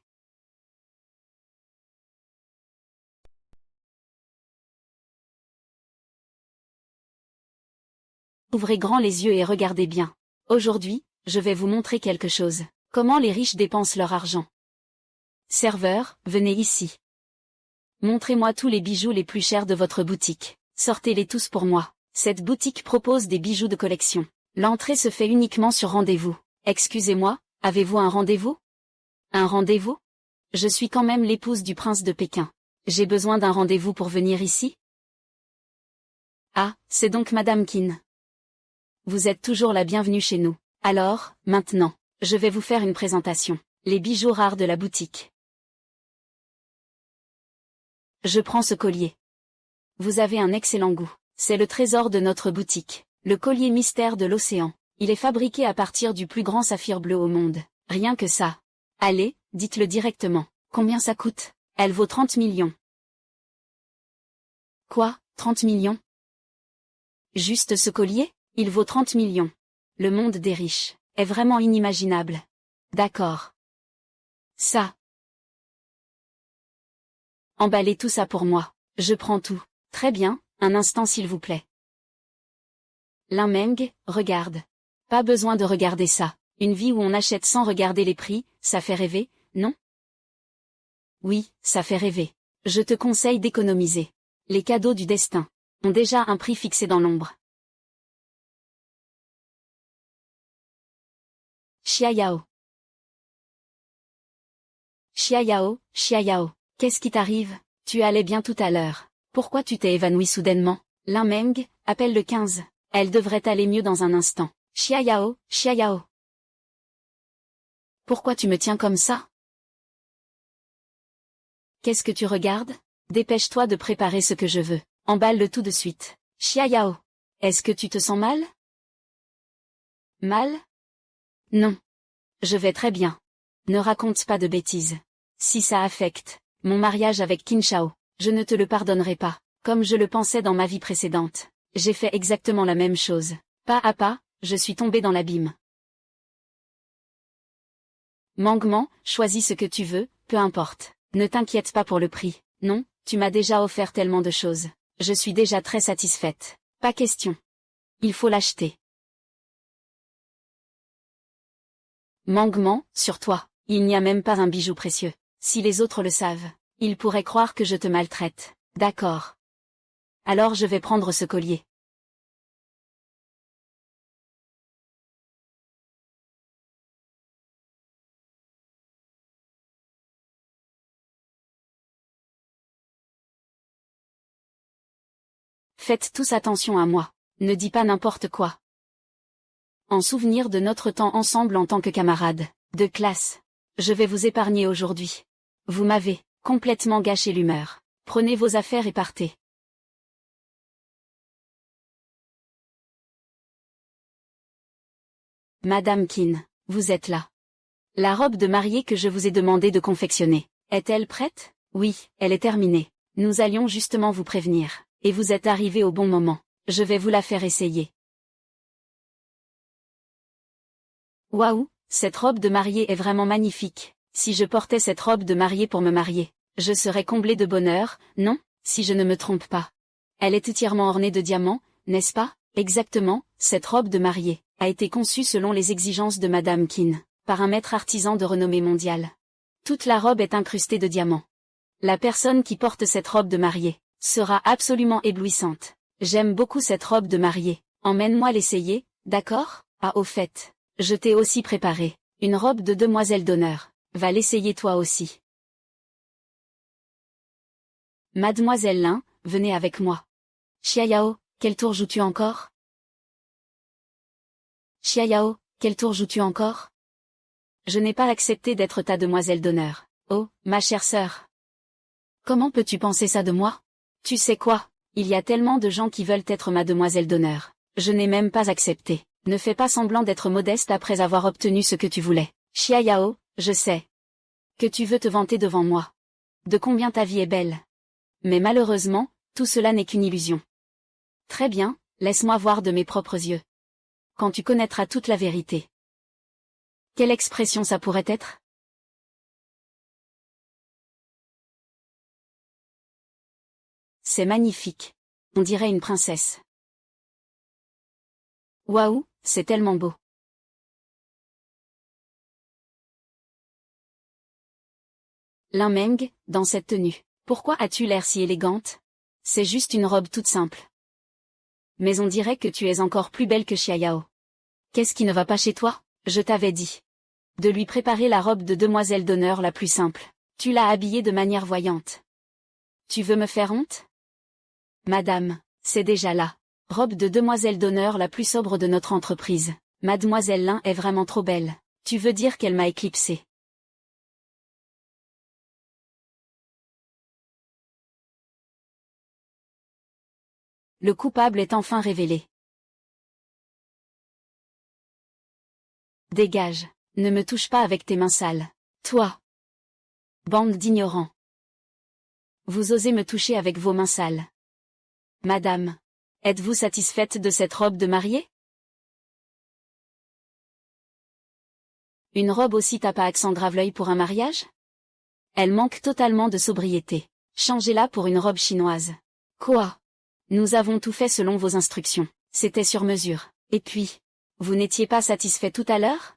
Ouvrez grand les yeux et regardez bien. Aujourd'hui, je vais vous montrer quelque chose. Comment les riches dépensent leur argent. Serveur, venez ici. Montrez-moi tous les bijoux les plus chers de votre boutique. Sortez-les tous pour moi. Cette boutique propose des bijoux de collection. L'entrée se fait uniquement sur rendez-vous. Excusez-moi, avez-vous un rendez-vous? Un rendez-vous? Je suis quand même l'épouse du prince de Pékin. J'ai besoin d'un rendez-vous pour venir ici? Ah, c'est donc Madame Qin. Vous êtes toujours la bienvenue chez nous. Alors, maintenant, je vais vous faire une présentation. Les bijoux rares de la boutique. Je prends ce collier. Vous avez un excellent goût. C'est le trésor de notre boutique. Le collier mystère de l'océan. Il est fabriqué à partir du plus grand saphir bleu au monde. Rien que ça. Allez, dites-le directement. Combien ça coûte? Elle vaut 30 millions. Quoi, 30 millions? Juste ce collier? Il vaut 30 millions. Le monde des riches est vraiment inimaginable. D'accord. Ça. Emballez tout ça pour moi. Je prends tout. Très bien, un instant s'il vous plaît. Lin Meng, regarde. Pas besoin de regarder ça. Une vie où on achète sans regarder les prix, ça fait rêver, non? Oui, ça fait rêver. Je te conseille d'économiser. Les cadeaux du destin ont déjà un prix fixé dans l'ombre. Xia Yao. Xia Yao, Xia Yao. Qu'est-ce qui t'arrive? Tu allais bien tout à l'heure. Pourquoi tu t'es évanoui soudainement? Lin Meng, appelle le 15. Elle devrait aller mieux dans un instant. Xia Yao, Xia Yao. Pourquoi tu me tiens comme ça? Qu'est-ce que tu regardes? Dépêche-toi de préparer ce que je veux. Emballe-le tout de suite. Xia Yao. Est-ce que tu te sens mal? Mal? Non. Je vais très bien. Ne raconte pas de bêtises. Si ça affecte mon mariage avec Qin Shao, je ne te le pardonnerai pas. Comme je le pensais dans ma vie précédente. J'ai fait exactement la même chose. Pas à pas, je suis tombé dans l'abîme. Mangement, choisis ce que tu veux, peu importe. Ne t'inquiète pas pour le prix. Non, tu m'as déjà offert tellement de choses. Je suis déjà très satisfaite. Pas question. Il faut l'acheter. Mangement, sur toi, il n'y a même pas un bijou précieux. Si les autres le savent, ils pourraient croire que je te maltraite. D'accord. Alors je vais prendre ce collier. Faites tous attention à moi. Ne dis pas n'importe quoi. En souvenir de notre temps ensemble en tant que camarades de classe. Je vais vous épargner aujourd'hui. Vous m'avez complètement gâché l'humeur. Prenez vos affaires et partez. Madame Qin, vous êtes là. La robe de mariée que je vous ai demandé de confectionner, est-elle prête? Oui, elle est terminée. Nous allions justement vous prévenir, et vous êtes arrivé au bon moment. Je vais vous la faire essayer. Waouh, cette robe de mariée est vraiment magnifique. Si je portais cette robe de mariée pour me marier, je serais comblée de bonheur, non? Si je ne me trompe pas. Elle est entièrement ornée de diamants, n'est-ce pas? Exactement, cette robe de mariée a été conçue selon les exigences de Madame Qin, par un maître artisan de renommée mondiale. Toute la robe est incrustée de diamants. La personne qui porte cette robe de mariée sera absolument éblouissante. J'aime beaucoup cette robe de mariée. Emmène-moi l'essayer, d'accord? Ah, au fait, je t'ai aussi préparé une robe de demoiselle d'honneur. Va l'essayer toi aussi. Mademoiselle Lin, venez avec moi. Xiaoyao, quel tour joues-tu encore? Xiaoyao, quel tour joues-tu encore? Je n'ai pas accepté d'être ta demoiselle d'honneur. Oh, ma chère sœur. Comment peux-tu penser ça de moi? Tu sais quoi? Il y a tellement de gens qui veulent être ma demoiselle d'honneur. Je n'ai même pas accepté. Ne fais pas semblant d'être modeste après avoir obtenu ce que tu voulais. Xiaoyao, je sais que tu veux te vanter devant moi. De combien ta vie est belle. Mais malheureusement, tout cela n'est qu'une illusion. Très bien, laisse-moi voir de mes propres yeux. Quand tu connaîtras toute la vérité. Quelle expression ça pourrait être? C'est magnifique. On dirait une princesse. Waouh, c'est tellement beau. Lin Meng, dans cette tenue, pourquoi as-tu l'air si élégante? C'est juste une robe toute simple. Mais on dirait que tu es encore plus belle que Xiaoyao. Qu'est-ce qui ne va pas chez toi? Je t'avais dit de lui préparer la robe de demoiselle d'honneur la plus simple. Tu l'as habillée de manière voyante. Tu veux me faire honte? Madame, c'est déjà là. Robe de demoiselle d'honneur la plus sobre de notre entreprise. Mademoiselle Lin est vraiment trop belle. Tu veux dire qu'elle m'a éclipsée? Le coupable est enfin révélé. Dégage. Ne me touche pas avec tes mains sales. Toi. Bande d'ignorants. Vous osez me toucher avec vos mains sales. Madame. Êtes-vous satisfaite de cette robe de mariée? Une robe aussi tape à accent grave-l'œil pour un mariage? Elle manque totalement de sobriété. Changez-la pour une robe chinoise. Quoi? Nous avons tout fait selon vos instructions. C'était sur mesure. Et puis, vous n'étiez pas satisfait tout à l'heure?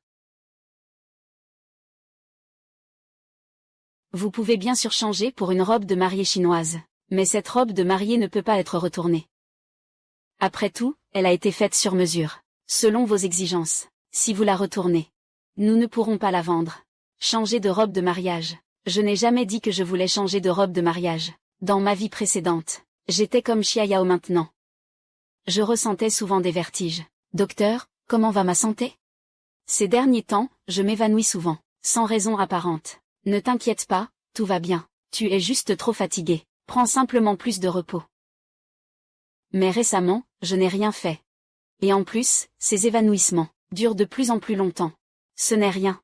Vous pouvez bien sûr changer pour une robe de mariée chinoise. Mais cette robe de mariée ne peut pas être retournée. Après tout, elle a été faite sur mesure. Selon vos exigences. Si vous la retournez, nous ne pourrons pas la vendre. Changer de robe de mariage. Je n'ai jamais dit que je voulais changer de robe de mariage. Dans ma vie précédente, j'étais comme Xiaoyao maintenant. Je ressentais souvent des vertiges. Docteur, comment va ma santé? Ces derniers temps, je m'évanouis souvent, sans raison apparente. Ne t'inquiète pas, tout va bien. Tu es juste trop fatigué. Prends simplement plus de repos. Mais récemment, je n'ai rien fait. Et en plus, ces évanouissements durent de plus en plus longtemps. Ce n'est rien.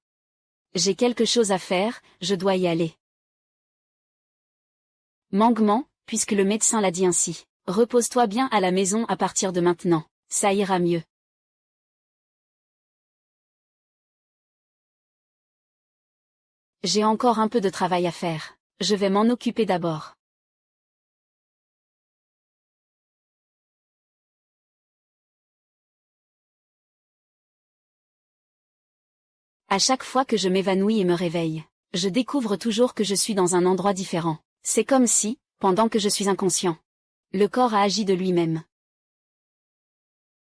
J'ai quelque chose à faire, je dois y aller. Mangement, puisque le médecin l'a dit ainsi. Repose-toi bien à la maison à partir de maintenant. Ça ira mieux. J'ai encore un peu de travail à faire. Je vais m'en occuper d'abord. À chaque fois que je m'évanouis et me réveille, je découvre toujours que je suis dans un endroit différent. C'est comme si, pendant que je suis inconscient, le corps a agi de lui-même.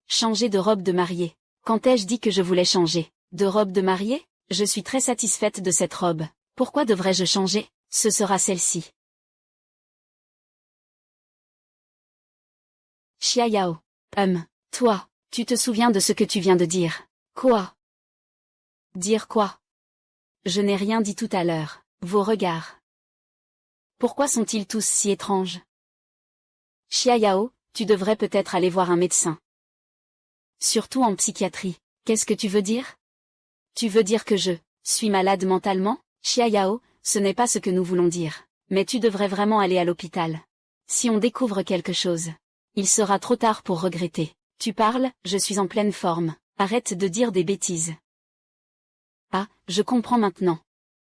Changer de robe de mariée. Quand ai-je dit que je voulais changer de robe de mariée? Je suis très satisfaite de cette robe. Pourquoi devrais-je changer? Ce sera celle-ci. Xiaoyao. Toi, tu te souviens de ce que tu viens de dire? Quoi? Dire quoi? Je n'ai rien dit tout à l'heure. Vos regards. Pourquoi sont-ils tous si étranges? Xiaoyao, tu devrais peut-être aller voir un médecin. Surtout en psychiatrie. Qu'est-ce que tu veux dire? Tu veux dire que je suis malade mentalement? Xiaoyao, ce n'est pas ce que nous voulons dire. Mais tu devrais vraiment aller à l'hôpital. Si on découvre quelque chose, il sera trop tard pour regretter. Tu parles, je suis en pleine forme. Arrête de dire des bêtises. Ah, je comprends maintenant.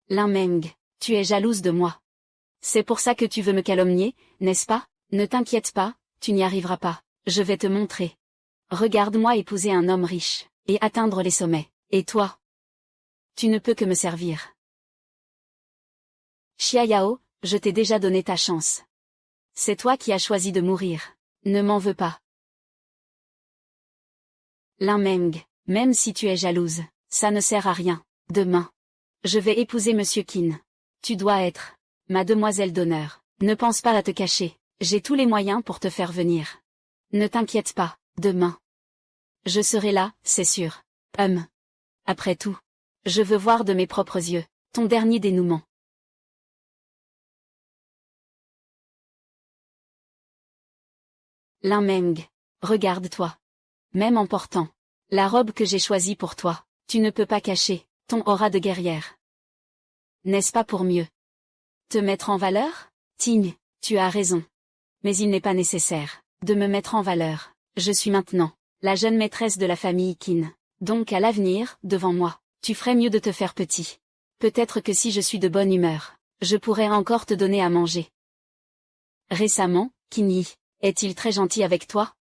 Lin Meng, tu es jalouse de moi. C'est pour ça que tu veux me calomnier, n'est-ce pas? Ne t'inquiète pas, tu n'y arriveras pas. Je vais te montrer. Regarde-moi épouser un homme riche. et atteindre les sommets. Et toi? Tu ne peux que me servir. Xia Yao, je t'ai déjà donné ta chance. C'est toi qui as choisi de mourir. Ne m'en veux pas. Lin Meng, même si tu es jalouse, ça ne sert à rien. Demain, je vais épouser Monsieur Qin. Tu dois être ma demoiselle d'honneur. Ne pense pas à te cacher. J'ai tous les moyens pour te faire venir. Ne t'inquiète pas, demain. Je serai là, c'est sûr. Après tout, je veux voir de mes propres yeux ton dernier dénouement. Lin Meng, regarde-toi. Même en portant la robe que j'ai choisie pour toi, tu ne peux pas cacher ton aura de guerrière. N'est-ce pas pour mieux te mettre en valeur? Ting, tu as raison. Mais il n'est pas nécessaire de me mettre en valeur. Je suis maintenant la jeune maîtresse de la famille Qin. Donc à l'avenir, devant moi, tu ferais mieux de te faire petit. Peut-être que si je suis de bonne humeur, je pourrais encore te donner à manger. Récemment, Qin Yi, est-il très gentil avec toi?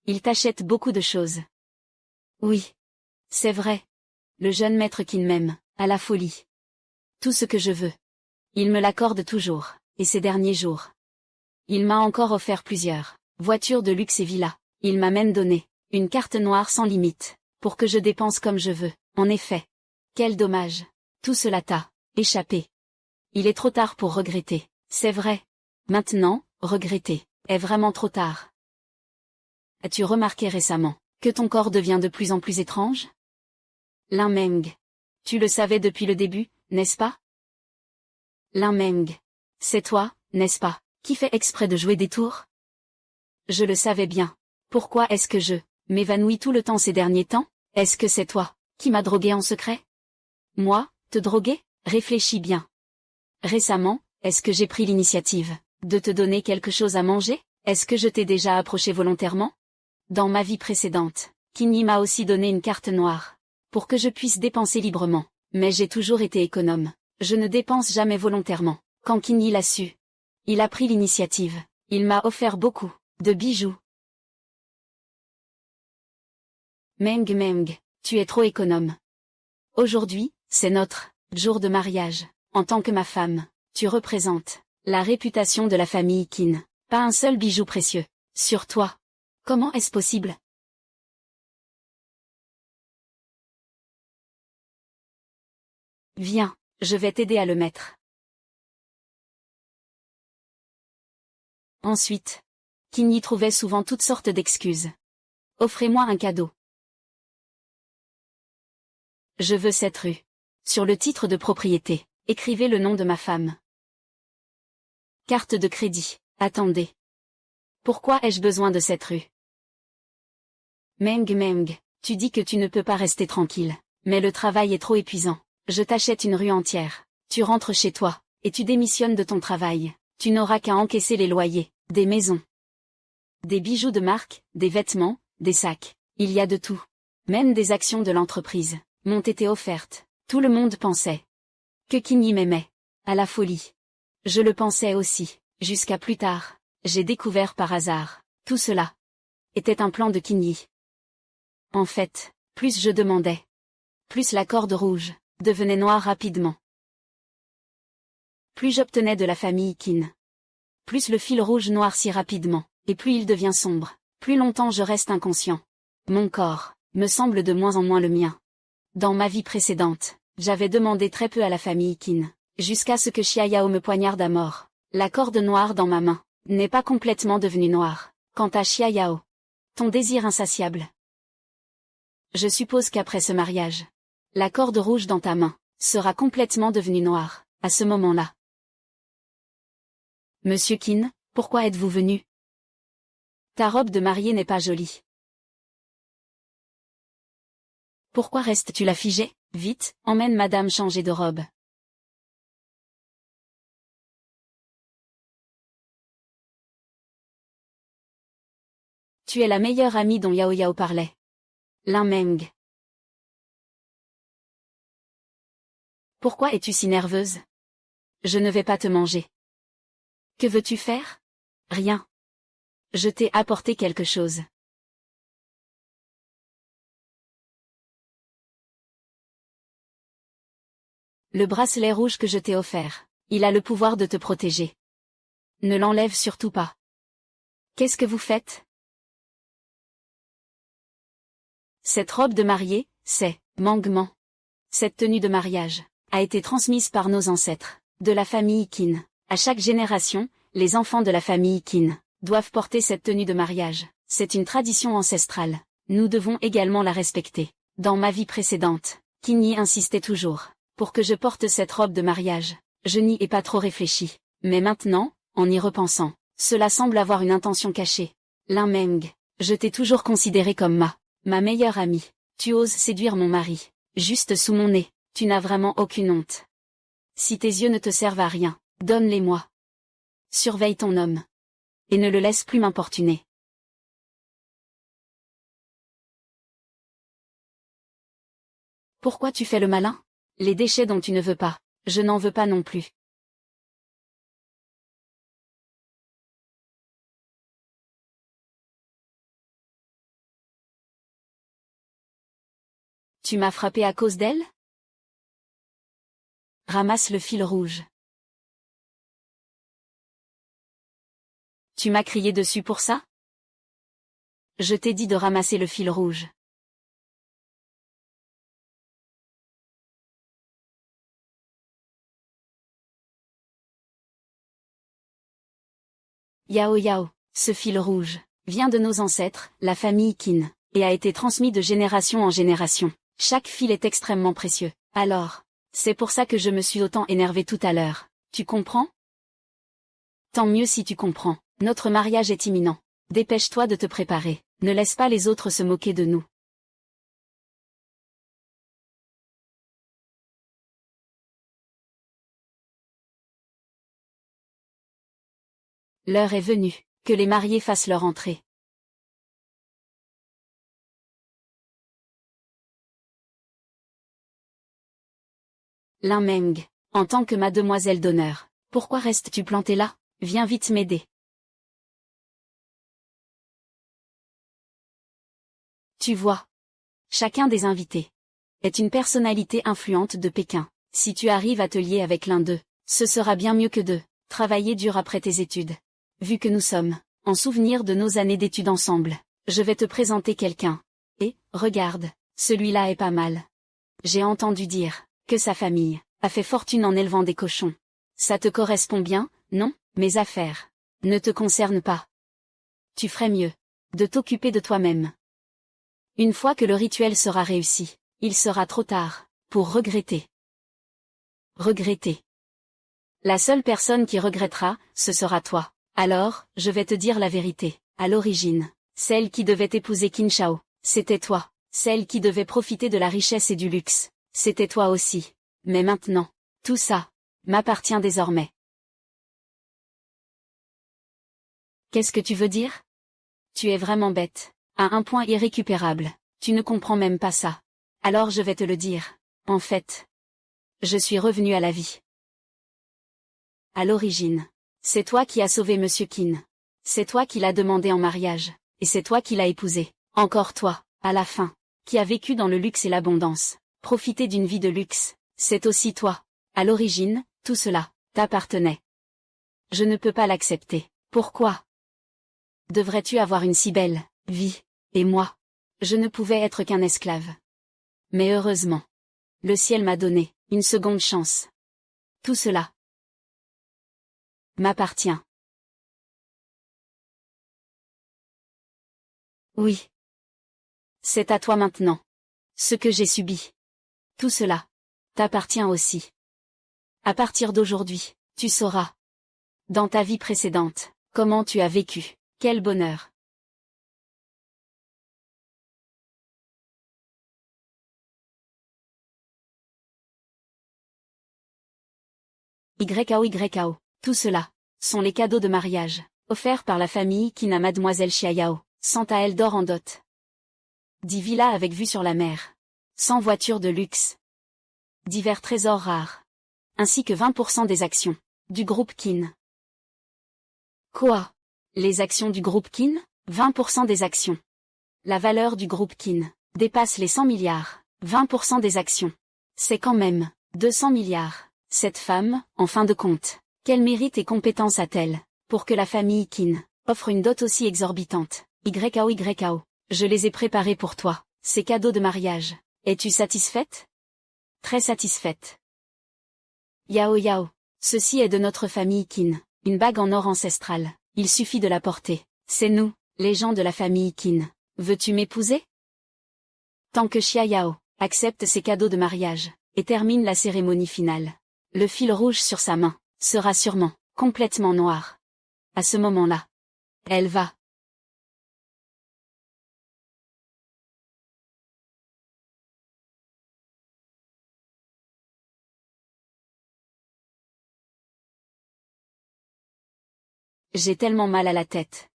Il t'achète beaucoup de choses. Oui. C'est vrai. Le jeune maître Qin m'aime, à la folie. Tout ce que je veux. Il me l'accorde toujours, et ces derniers jours. Il m'a encore offert plusieurs voitures de luxe et villas. Il m'a même donné une carte noire sans limite, pour que je dépense comme je veux. En effet. Quel dommage. Tout cela t'a échappé. Il est trop tard pour regretter. C'est vrai. Maintenant, regretter est vraiment trop tard. As-tu remarqué récemment que ton corps devient de plus en plus étrange? Lin Meng. Tu le savais depuis le début, n'est-ce pas? Lin Meng. C'est toi, n'est-ce pas, qui fait exprès de jouer des tours? Je le savais bien. Pourquoi est-ce que je m'évanouis tout le temps ces derniers temps? Est-ce que c'est toi qui m'as drogué en secret? Moi, te droguer? Réfléchis bien. Récemment, est-ce que j'ai pris l'initiative de te donner quelque chose à manger? Est-ce que je t'ai déjà approché volontairement? Dans ma vie précédente, Qin Yi m'a aussi donné une carte noire, pour que je puisse dépenser librement, mais j'ai toujours été économe. Je ne dépense jamais volontairement. Quand Qin Yi l'a su, il a pris l'initiative. Il m'a offert beaucoup de bijoux. Meng, tu es trop économe. Aujourd'hui, c'est notre jour de mariage. En tant que ma femme, tu représentes la réputation de la famille Qin. Pas un seul bijou précieux sur toi. Comment est-ce possible? Viens, je vais t'aider à le mettre. Ensuite, Qin Yi trouvait souvent toutes sortes d'excuses. Offrez-moi un cadeau. Je veux cette rue. Sur le titre de propriété, écrivez le nom de ma femme. Carte de crédit. Attendez. Pourquoi ai-je besoin de cette rue? Meng, tu dis que tu ne peux pas rester tranquille. Mais le travail est trop épuisant. Je t'achète une rue entière. Tu rentres chez toi, et tu démissionnes de ton travail. Tu n'auras qu'à encaisser les loyers, des maisons, des bijoux de marque, des vêtements, des sacs. Il y a de tout. Même des actions de l'entreprise m'ont été offertes. Tout le monde pensait que Qin Yi m'aimait. À la folie. Je le pensais aussi, jusqu'à plus tard. J'ai découvert par hasard. Tout cela était un plan de Qin Yi. En fait, plus je demandais, plus la corde rouge devenait noire rapidement. Plus j'obtenais de la famille Qin, plus le fil rouge noircit rapidement, et plus il devient sombre. Plus longtemps je reste inconscient. Mon corps me semble de moins en moins le mien. Dans ma vie précédente, j'avais demandé très peu à la famille Qin, jusqu'à ce que Xia Yao me poignarde à mort. La corde noire dans ma main n'est pas complètement devenue noire. Quant à Xia Yao, ton désir insatiable. Je suppose qu'après ce mariage, la corde rouge dans ta main sera complètement devenue noire, à ce moment-là. Monsieur Qin, pourquoi êtes-vous venu? Ta robe de mariée n'est pas jolie. Pourquoi restes-tu là figé? Vite, emmène madame changer de robe. Tu es la meilleure amie dont Yao Yao parlait. Lin Meng. Pourquoi es-tu si nerveuse? Je ne vais pas te manger. Que veux-tu faire? Rien. Je t'ai apporté quelque chose. Le bracelet rouge que je t'ai offert, il a le pouvoir de te protéger. Ne l'enlève surtout pas. Qu'est-ce que vous faites? Cette robe de mariée, c'est Mangman. Cette tenue de mariage a été transmise par nos ancêtres, de la famille Qin. À chaque génération, les enfants de la famille Qin doivent porter cette tenue de mariage. C'est une tradition ancestrale. Nous devons également la respecter. Dans ma vie précédente, Qin y insistait toujours, pour que je porte cette robe de mariage. Je n'y ai pas trop réfléchi. Mais maintenant, en y repensant, cela semble avoir une intention cachée. Lin Meng, je t'ai toujours considéré comme ma meilleure amie. Tu oses séduire mon mari, juste sous mon nez. Tu n'as vraiment aucune honte. Si tes yeux ne te servent à rien, donne-les-moi. Surveille ton homme. Et ne le laisse plus m'importuner. Pourquoi tu fais le malin? Les déchets dont tu ne veux pas, je n'en veux pas non plus. Tu m'as frappé à cause d'elle? Ramasse le fil rouge. Tu m'as crié dessus pour ça? Je t'ai dit de ramasser le fil rouge. Yao Yao, ce fil rouge, vient de nos ancêtres, la famille Qin, et a été transmis de génération en génération. Chaque fil est extrêmement précieux. Alors, c'est pour ça que je me suis autant énervé tout à l'heure. Tu comprends? Tant mieux si tu comprends. Notre mariage est imminent. Dépêche-toi de te préparer. Ne laisse pas les autres se moquer de nous. L'heure est venue, que les mariés fassent leur entrée. Lin Meng, en tant que mademoiselle d'honneur, pourquoi restes-tu plantée là? Viens vite m'aider. Tu vois, chacun des invités est une personnalité influente de Pékin. Si tu arrives à te lier avec l'un d'eux, ce sera bien mieux que de travailler dur après tes études. Vu que nous sommes en souvenir de nos années d'études ensemble, je vais te présenter quelqu'un. Et, regarde, celui-là est pas mal. J'ai entendu dire que sa famille a fait fortune en élevant des cochons. Ça te correspond bien, non? Mes affaires ne te concernent pas. Tu ferais mieux de t'occuper de toi-même. Une fois que le rituel sera réussi, il sera trop tard pour regretter. Regretter. La seule personne qui regrettera, ce sera toi. Alors, je vais te dire la vérité. À l'origine, celle qui devait épouser Qin Shao, c'était toi. Celle qui devait profiter de la richesse et du luxe, c'était toi aussi. Mais maintenant, tout ça m'appartient désormais. Qu'est-ce que tu veux dire? Tu es vraiment bête. À un point irrécupérable. Tu ne comprends même pas ça. Alors je vais te le dire. En fait, je suis revenu à la vie. À l'origine, c'est toi qui as sauvé Monsieur Qin. C'est toi qui l'as demandé en mariage. Et c'est toi qui l'as épousé. Encore toi, à la fin, qui a vécu dans le luxe et l'abondance. Profiter d'une vie de luxe, c'est aussi toi. À l'origine, tout cela t'appartenait. Je ne peux pas l'accepter. Pourquoi devrais-tu avoir une si belle vie? Et moi, je ne pouvais être qu'un esclave. Mais heureusement, le ciel m'a donné une seconde chance. Tout cela m'appartient. Oui. C'est à toi maintenant. Ce que j'ai subi. Tout cela t'appartient aussi. À partir d'aujourd'hui, tu sauras. Dans ta vie précédente, comment tu as vécu. Quel bonheur. YAO. Tout cela sont les cadeaux de mariage, offerts par la famille Qin à Mademoiselle Xiaoyao, sans elle d'or en dot. 10 villas avec vue sur la mer. 100 voitures de luxe. Divers trésors rares. Ainsi que 20% des actions du groupe Qin. Quoi? Les actions du groupe Qin? 20% des actions. La valeur du groupe Qin dépasse les 100 milliards. 20% des actions. C'est quand même 200 milliards. Cette femme, en fin de compte, quel mérite et compétence a-t-elle pour que la famille Qin offre une dot aussi exorbitante? YKO. Je les ai préparés pour toi, ces cadeaux de mariage. Es-tu satisfaite? Très satisfaite. Yao. Ceci est de notre famille Qin, une bague en or ancestral. Il suffit de la porter. C'est nous, les gens de la famille Qin. Veux-tu m'épouser? Tant que Xia Yao accepte ses cadeaux de mariage et termine la cérémonie finale, le fil rouge sur sa main sera sûrement complètement noir. À ce moment-là, elle va. J'ai tellement mal à la tête.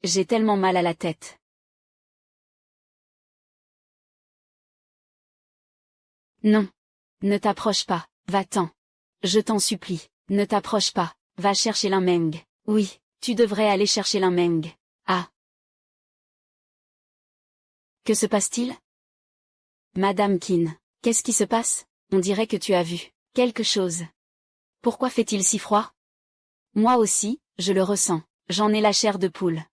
J'ai tellement mal à la tête. Non. Ne t'approche pas, va-t'en. Je t'en supplie, ne t'approche pas, va chercher Meng. Oui, tu devrais aller chercher Meng. Ah. Que se passe-t-il? Madame Qin, qu'est-ce qui se passe? On dirait que tu as vu quelque chose. Pourquoi fait-il si froid? Moi aussi, je le ressens, j'en ai la chair de poule.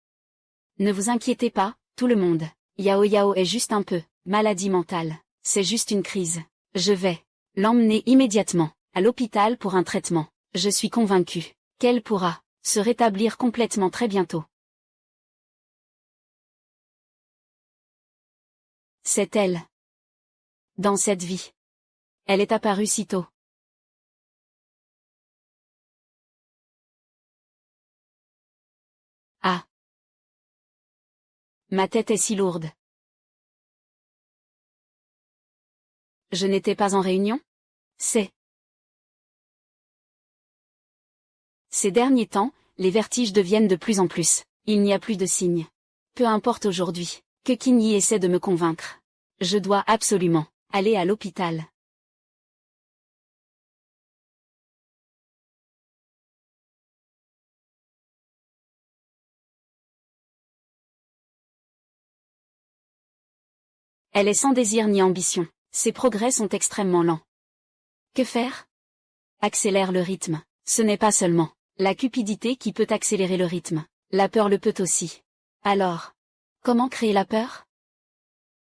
Ne vous inquiétez pas, tout le monde. Yao est juste un peu maladie mentale, c'est juste une crise. Je vais l'emmener immédiatement à l'hôpital pour un traitement. Je suis convaincue qu'elle pourra se rétablir complètement très bientôt. C'est elle. Dans cette vie. Elle est apparue si tôt. Ah. Ma tête est si lourde. Je n'étais pas en réunion? Ces derniers temps, les vertiges deviennent de plus en plus. Il n'y a plus de signes. Peu importe aujourd'hui, que Qin Yi essaie de me convaincre. Je dois absolument aller à l'hôpital. Elle est sans désir ni ambition. Ses progrès sont extrêmement lents. Que faire? Accélère le rythme. Ce n'est pas seulement la cupidité qui peut accélérer le rythme. La peur le peut aussi. Alors, comment créer la peur?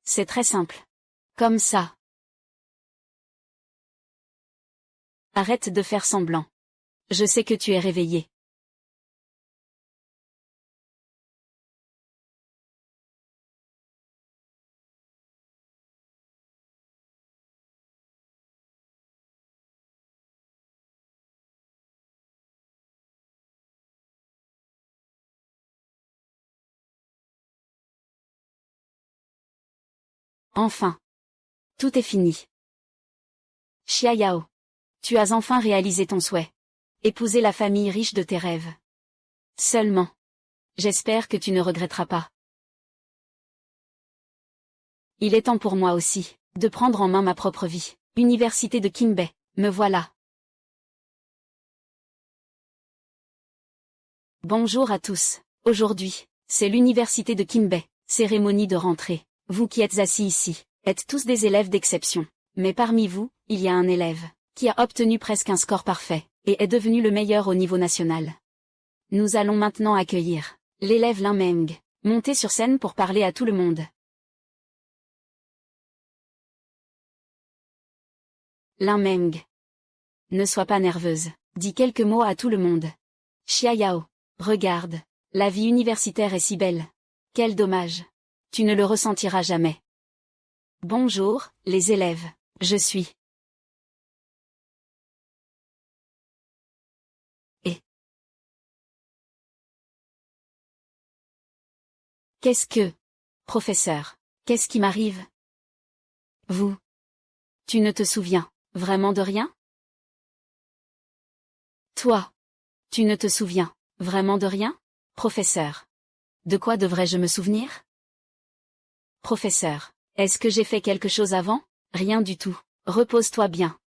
C'est très simple. Comme ça. Arrête de faire semblant. Je sais que tu es réveillé. Enfin. Tout est fini. Xia Yao. Tu as enfin réalisé ton souhait. Épouser la famille riche de tes rêves. Seulement. J'espère que tu ne regretteras pas. Il est temps pour moi aussi, de prendre en main ma propre vie. Université de Kinbei, me voilà. Bonjour à tous. Aujourd'hui, c'est l'université de Kinbei, cérémonie de rentrée. Vous qui êtes assis ici, êtes tous des élèves d'exception. Mais parmi vous, il y a un élève, qui a obtenu presque un score parfait, et est devenu le meilleur au niveau national. Nous allons maintenant accueillir l'élève Meng, monté sur scène pour parler à tout le monde. Meng. Ne sois pas nerveuse, dis quelques mots à tout le monde. Xia Yao. Regarde, la vie universitaire est si belle. Quel dommage. Tu ne le ressentiras jamais. Bonjour, les élèves, je suis. Et. Qu'est-ce que... Professeur, qu'est-ce qui m'arrive? Vous. Tu ne te souviens, vraiment de rien? Toi. Tu ne te souviens, vraiment de rien? Professeur. De quoi devrais-je me souvenir? Professeur. Est-ce que j'ai fait quelque chose avant? Rien du tout. Repose-toi bien.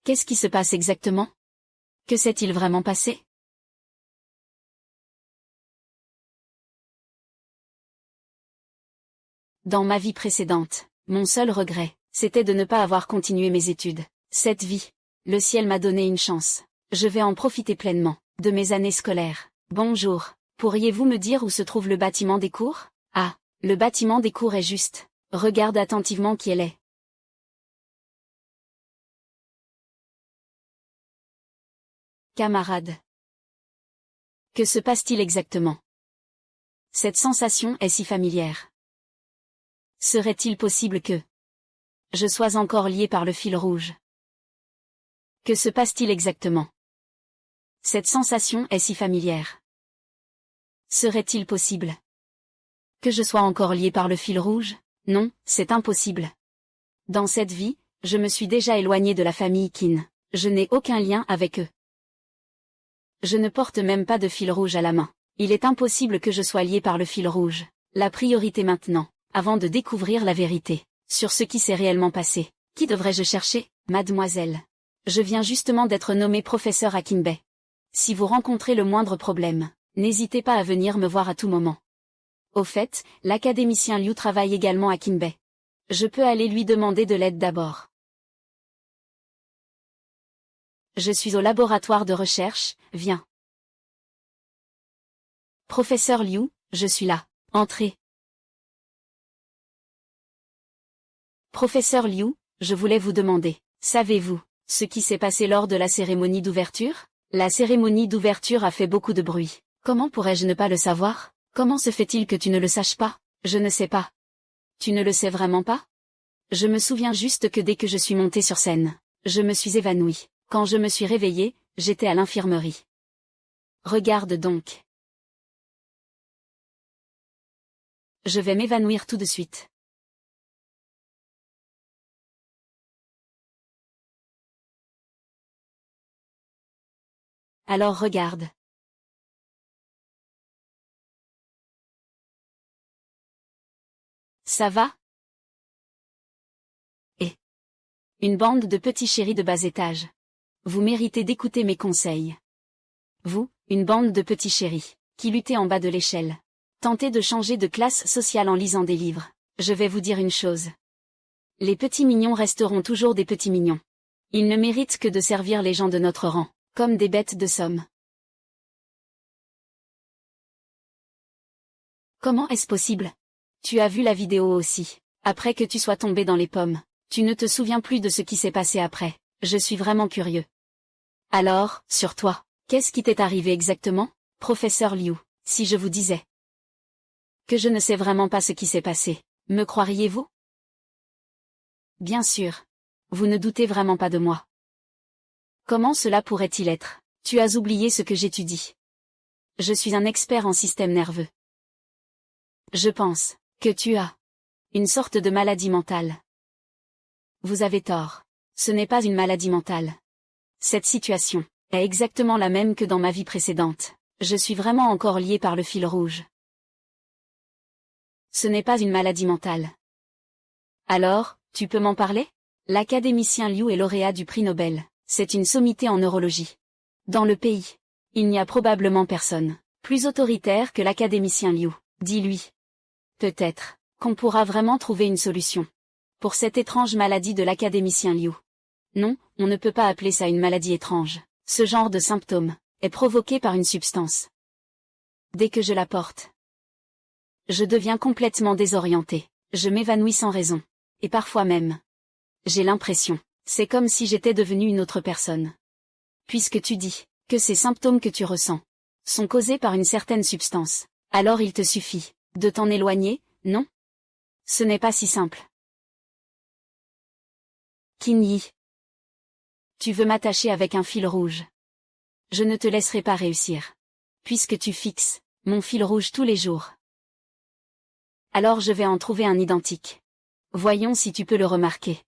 Qu'est-ce qui se passe exactement? Que s'est-il vraiment passé? Dans ma vie précédente, mon seul regret, c'était de ne pas avoir continué mes études. Cette vie, le ciel m'a donné une chance. Je vais en profiter pleinement, de mes années scolaires. Bonjour, pourriez-vous me dire où se trouve le bâtiment des cours? Ah, le bâtiment des cours est juste. Regarde attentivement qui elle est. Camarade. Que se passe-t-il exactement? Cette sensation est si familière. Serait-il possible que je sois encore lié par le fil rouge? Que se passe-t-il exactement? Cette sensation est si familière. Serait-il possible que je sois encore lié par le fil rouge? Non, c'est impossible. Dans cette vie, je me suis déjà éloigné de la famille Kin. Je n'ai aucun lien avec eux. Je ne porte même pas de fil rouge à la main. Il est impossible que je sois lié par le fil rouge. La priorité maintenant, avant de découvrir la vérité, sur ce qui s'est réellement passé. Qui devrais-je chercher, mademoiselle? Je viens justement d'être nommé professeur à Kinbei. Si vous rencontrez le moindre problème, n'hésitez pas à venir me voir à tout moment. Au fait, l'académicien Liu travaille également à Kinbei. Je peux aller lui demander de l'aide d'abord. Je suis au laboratoire de recherche, viens. Professeur Liu, je suis là. Entrez. Professeur Liu, je voulais vous demander, savez-vous ce qui s'est passé lors de la cérémonie d'ouverture? La cérémonie d'ouverture a fait beaucoup de bruit. Comment pourrais-je ne pas le savoir? Comment se fait-il que tu ne le saches pas? Je ne sais pas. Tu ne le sais vraiment pas? Je me souviens juste que dès que je suis montée sur scène, je me suis évanouie. Quand je me suis réveillée, j'étais à l'infirmerie. Regarde donc. Je vais m'évanouir tout de suite. Alors regarde. Ça va? Et une bande de petits chéris de bas étage. Vous méritez d'écouter mes conseils. Vous, une bande de petits chéris, qui luttez en bas de l'échelle. Tentez de changer de classe sociale en lisant des livres. Je vais vous dire une chose. Les petits mignons resteront toujours des petits mignons. Ils ne méritent que de servir les gens de notre rang, comme des bêtes de somme. Comment est-ce possible? Tu as vu la vidéo aussi. Après que tu sois tombé dans les pommes, tu ne te souviens plus de ce qui s'est passé après. Je suis vraiment curieux. Alors, sur toi, qu'est-ce qui t'est arrivé exactement, professeur Liu, si je vous disais que je ne sais vraiment pas ce qui s'est passé, me croiriez-vous? Bien sûr. Vous ne doutez vraiment pas de moi. Comment cela pourrait-il être? Tu as oublié ce que j'étudie. Je suis un expert en système nerveux. Je pense que tu as une sorte de maladie mentale. Vous avez tort. Ce n'est pas une maladie mentale. Cette situation est exactement la même que dans ma vie précédente. Je suis vraiment encore lié par le fil rouge. Ce n'est pas une maladie mentale. Alors, tu peux m'en parler? L'académicien Liu est lauréat du prix Nobel. C'est une sommité en neurologie. Dans le pays, il n'y a probablement personne plus autoritaire que l'académicien Liu, dit-lui. Peut-être qu'on pourra vraiment trouver une solution pour cette étrange maladie de l'académicien Liu. Non, on ne peut pas appeler ça une maladie étrange. Ce genre de symptôme est provoqué par une substance. Dès que je la porte, je deviens complètement désorienté. Je m'évanouis sans raison. Et parfois même, j'ai l'impression, c'est comme si j'étais devenue une autre personne. Puisque tu dis que ces symptômes que tu ressens sont causés par une certaine substance, alors il te suffit de t'en éloigner, non? Ce n'est pas si simple. Qin Yi. Tu veux m'attacher avec un fil rouge. Je ne te laisserai pas réussir. Puisque tu fixes mon fil rouge tous les jours. Alors je vais en trouver un identique. Voyons si tu peux le remarquer.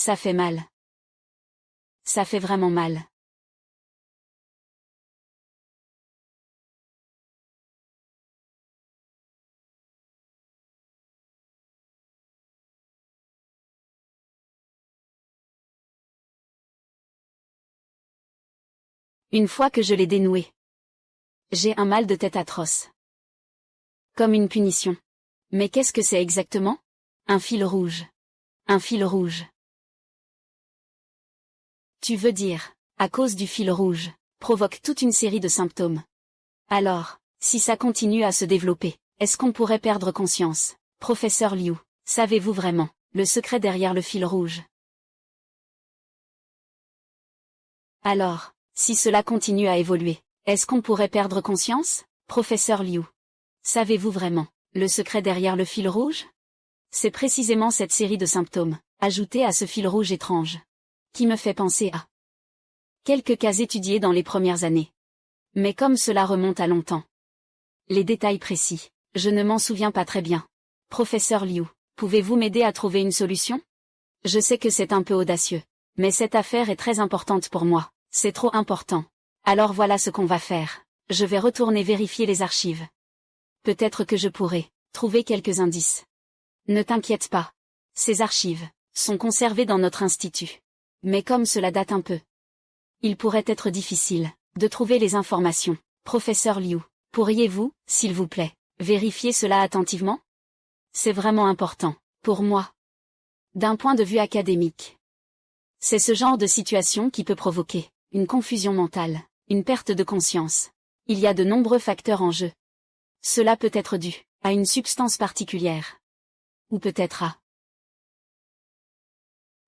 Ça fait mal. Ça fait vraiment mal. Une fois que je l'ai dénoué, j'ai un mal de tête atroce. Comme une punition. Mais qu'est-ce que c'est exactement? Un fil rouge. Un fil rouge. Tu veux dire, à cause du fil rouge, provoque toute une série de symptômes. Alors, si ça continue à se développer, est-ce qu'on pourrait perdre conscience? Professeur Liu, savez-vous vraiment le secret derrière le fil rouge? Alors, si cela continue à évoluer, est-ce qu'on pourrait perdre conscience? Professeur Liu, savez-vous vraiment le secret derrière le fil rouge? C'est précisément cette série de symptômes, ajoutés à ce fil rouge étrange, qui me fait penser à quelques cas étudiés dans les premières années. Mais comme cela remonte à longtemps. Les détails précis, je ne m'en souviens pas très bien. Professeur Liu, pouvez-vous m'aider à trouver une solution? Je sais que c'est un peu audacieux, mais cette affaire est très importante pour moi, c'est trop important. Alors voilà ce qu'on va faire. Je vais retourner vérifier les archives. Peut-être que je pourrai trouver quelques indices. Ne t'inquiète pas. Ces archives sont conservées dans notre institut. Mais comme cela date un peu, il pourrait être difficile de trouver les informations. Professeur Liu, pourriez-vous, s'il vous plaît, vérifier cela attentivement? C'est vraiment important, pour moi. D'un point de vue académique. C'est ce genre de situation qui peut provoquer une confusion mentale, une perte de conscience. Il y a de nombreux facteurs en jeu. Cela peut être dû à une substance particulière. Ou peut-être à...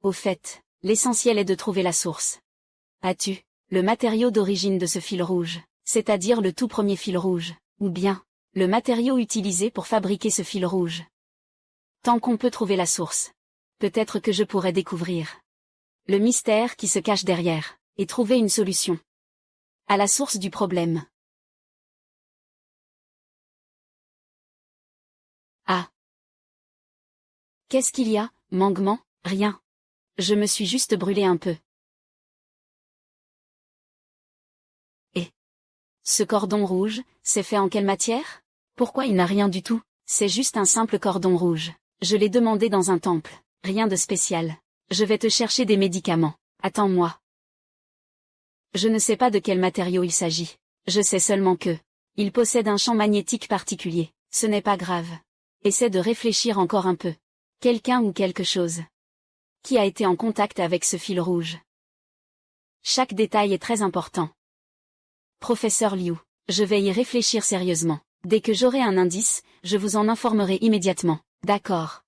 Au fait, l'essentiel est de trouver la source. As-tu le matériau d'origine de ce fil rouge, c'est-à-dire le tout premier fil rouge, ou bien le matériau utilisé pour fabriquer ce fil rouge? Tant qu'on peut trouver la source, peut-être que je pourrais découvrir le mystère qui se cache derrière, et trouver une solution à la source du problème. Ah! Qu'est-ce qu'il y a, Mangman? Rien. Je me suis juste brûlé un peu. Et ce cordon rouge, c'est fait en quelle matière? Pourquoi il n'a rien du tout? C'est juste un simple cordon rouge. Je l'ai demandé dans un temple. Rien de spécial. Je vais te chercher des médicaments. Attends-moi. Je ne sais pas de quel matériau il s'agit. Je sais seulement que il possède un champ magnétique particulier. Ce n'est pas grave. Essaie de réfléchir encore un peu. Quelqu'un ou quelque chose qui a été en contact avec ce fil rouge. Chaque détail est très important. Professeur Liu, je vais y réfléchir sérieusement. Dès que j'aurai un indice, je vous en informerai immédiatement. D'accord.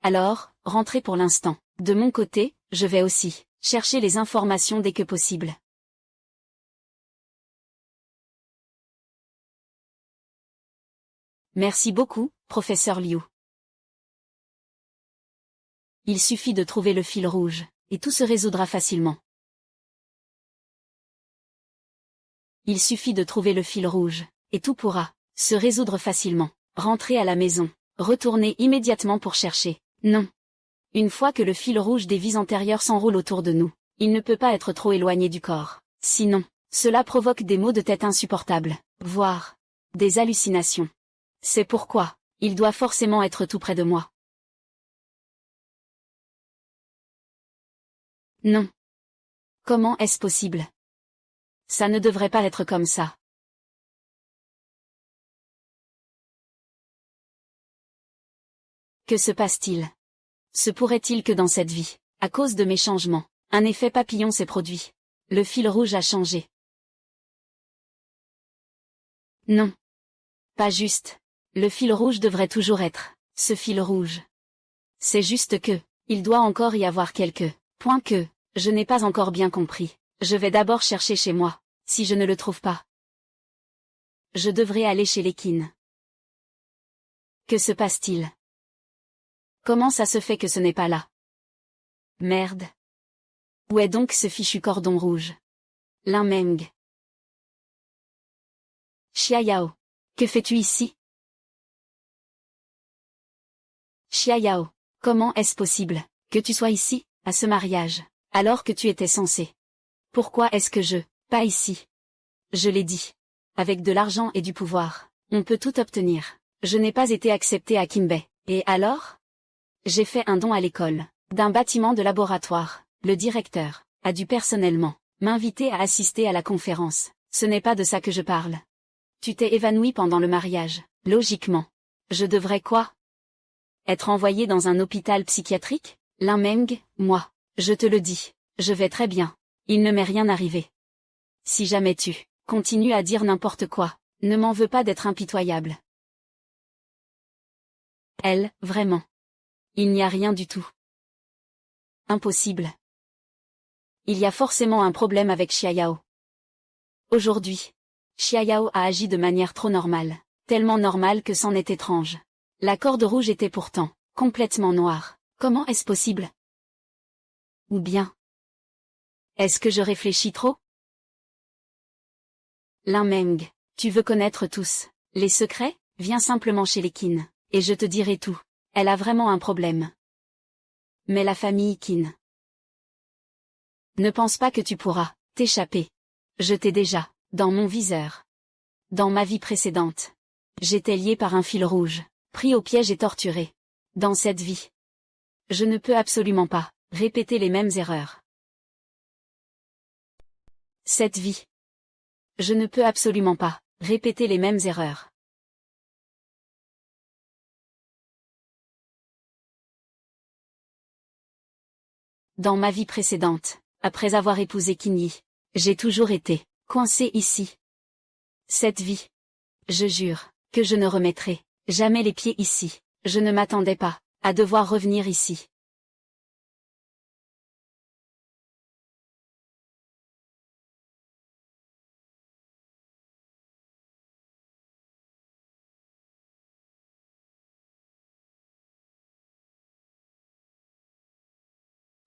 Alors, rentrez pour l'instant. De mon côté, je vais aussi chercher les informations dès que possible. Merci beaucoup, professeur Liu. Il suffit de trouver le fil rouge, et tout se résoudra facilement. Il suffit de trouver le fil rouge, et tout pourra se résoudre facilement. Rentrez à la maison. Retournez immédiatement pour chercher. Non. Une fois que le fil rouge des vies antérieures s'enroule autour de nous, il ne peut pas être trop éloigné du corps. Sinon, cela provoque des maux de tête insupportables, voire des hallucinations. C'est pourquoi il doit forcément être tout près de moi. Non. Comment est-ce possible? Ça ne devrait pas être comme ça. Que se passe-t-il? Se pourrait-il que dans cette vie, à cause de mes changements, un effet papillon s'est produit? Le fil rouge a changé. Non. Pas juste. Le fil rouge devrait toujours être ce fil rouge. C'est juste que, il doit encore y avoir quelques points que je n'ai pas encore bien compris. Je vais d'abord chercher chez moi. Si je ne le trouve pas, je devrais aller chez Lekin. Que se passe-t-il? Comment ça se fait que ce n'est pas là? Merde. Où est donc ce fichu cordon rouge? Lin Meng. Xia Yao. Que fais-tu ici? Xia Yao. Comment est-ce possible que tu sois ici? à ce mariage, alors que tu étais censé. Pourquoi est-ce que pas ici? Je l'ai dit. Avec de l'argent et du pouvoir, on peut tout obtenir. Je n'ai pas été acceptée à Kinbei. Et alors? J'ai fait un don à l'école, d'un bâtiment de laboratoire. Le directeur a dû personnellement m'inviter à assister à la conférence. Ce n'est pas de ça que je parle. Tu t'es évanoui pendant le mariage. Logiquement. Je devrais quoi? Être envoyé dans un hôpital psychiatrique? Lin Meng, moi, je te le dis, je vais très bien. Il ne m'est rien arrivé. Si jamais tu continues à dire n'importe quoi, ne m'en veux pas d'être impitoyable. Elle, vraiment. Il n'y a rien du tout. Impossible. Il y a forcément un problème avec Xiaoyao. Aujourd'hui, Xiaoyao a agi de manière trop normale, tellement normale que c'en est étrange. La corde rouge était pourtant complètement noire. Comment est-ce possible? Ou bien, est-ce que je réfléchis trop? Lin Meng, tu veux connaître tous les secrets? Viens simplement chez les Qin, et je te dirai tout. Elle a vraiment un problème. Mais la famille Qin. Ne pense pas que tu pourras t'échapper. Je t'ai déjà dans mon viseur. Dans ma vie précédente, j'étais lié par un fil rouge, pris au piège et torturé. Dans cette vie, je ne peux absolument pas répéter les mêmes erreurs. Cette vie, je ne peux absolument pas répéter les mêmes erreurs. Dans ma vie précédente, après avoir épousé Qin Yi, j'ai toujours été coincé ici. Cette vie, je jure que je ne remettrai jamais les pieds ici. Je ne m'attendais pas à devoir revenir ici.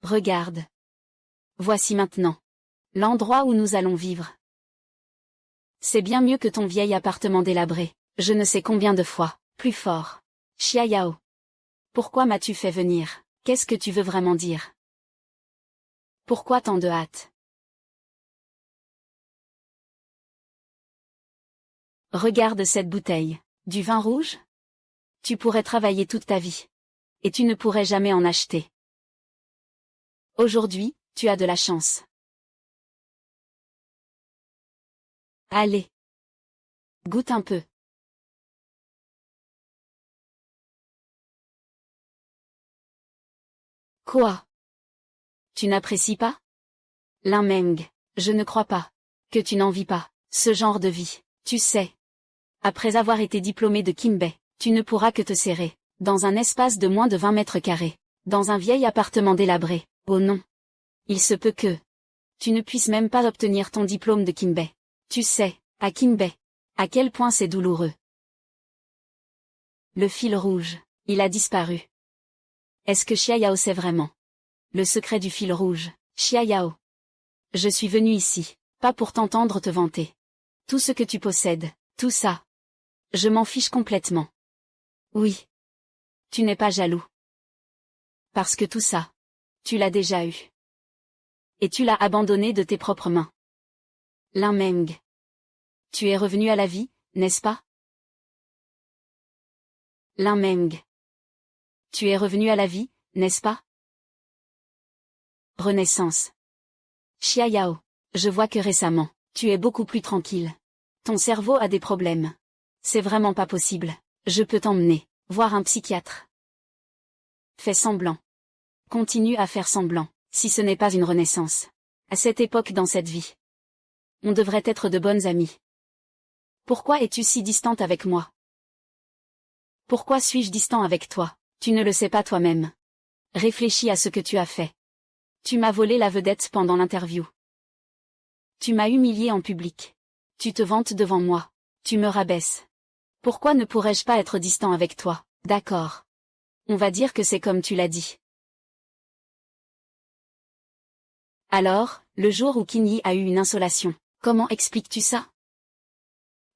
Regarde. Voici maintenant l'endroit où nous allons vivre. C'est bien mieux que ton vieil appartement délabré, je ne sais combien de fois, plus fort. Xiaoyao. Pourquoi m'as-tu fait venir? Qu'est-ce que tu veux vraiment dire? Pourquoi tant de hâte? Regarde cette bouteille. Du vin rouge? Tu pourrais travailler toute ta vie. Et tu ne pourrais jamais en acheter. Aujourd'hui, tu as de la chance. Allez. Goûte un peu. Quoi? Tu n'apprécies pas? Lin Meng, je ne crois pas que tu n'envies pas ce genre de vie. Tu sais. Après avoir été diplômé de Kinbei, tu ne pourras que te serrer dans un espace de moins de 20 mètres carrés, dans un vieil appartement délabré. Oh non. Il se peut que tu ne puisses même pas obtenir ton diplôme de Kinbei. Tu sais, à Kinbei, à quel point c'est douloureux. Le fil rouge, il a disparu. Est-ce que Xiaoyao sait vraiment le secret du fil rouge? Xiaoyao. Je suis venu ici, pas pour t'entendre te vanter. Tout ce que tu possèdes, tout ça. Je m'en fiche complètement. Oui. Tu n'es pas jaloux. Parce que tout ça, tu l'as déjà eu. Et tu l'as abandonné de tes propres mains. Lin Meng. Tu es revenu à la vie, n'est-ce pas? Lin Meng. Tu es revenu à la vie, n'est-ce pas? Renaissance. Xiaoyao. Je vois que récemment, tu es beaucoup plus tranquille. Ton cerveau a des problèmes. C'est vraiment pas possible. Je peux t'emmener voir un psychiatre. Fais semblant. Continue à faire semblant, si ce n'est pas une renaissance. À cette époque dans cette vie, on devrait être de bonnes amies. Pourquoi es-tu si distante avec moi? Pourquoi suis-je distant avec toi? Tu ne le sais pas toi-même. Réfléchis à ce que tu as fait. Tu m'as volé la vedette pendant l'interview. Tu m'as humilié en public. Tu te vantes devant moi. Tu me rabaisses. Pourquoi ne pourrais-je pas être distant avec toi? D'accord. On va dire que c'est comme tu l'as dit. Alors, le jour où Qin Yi a eu une insolation, comment expliques-tu ça?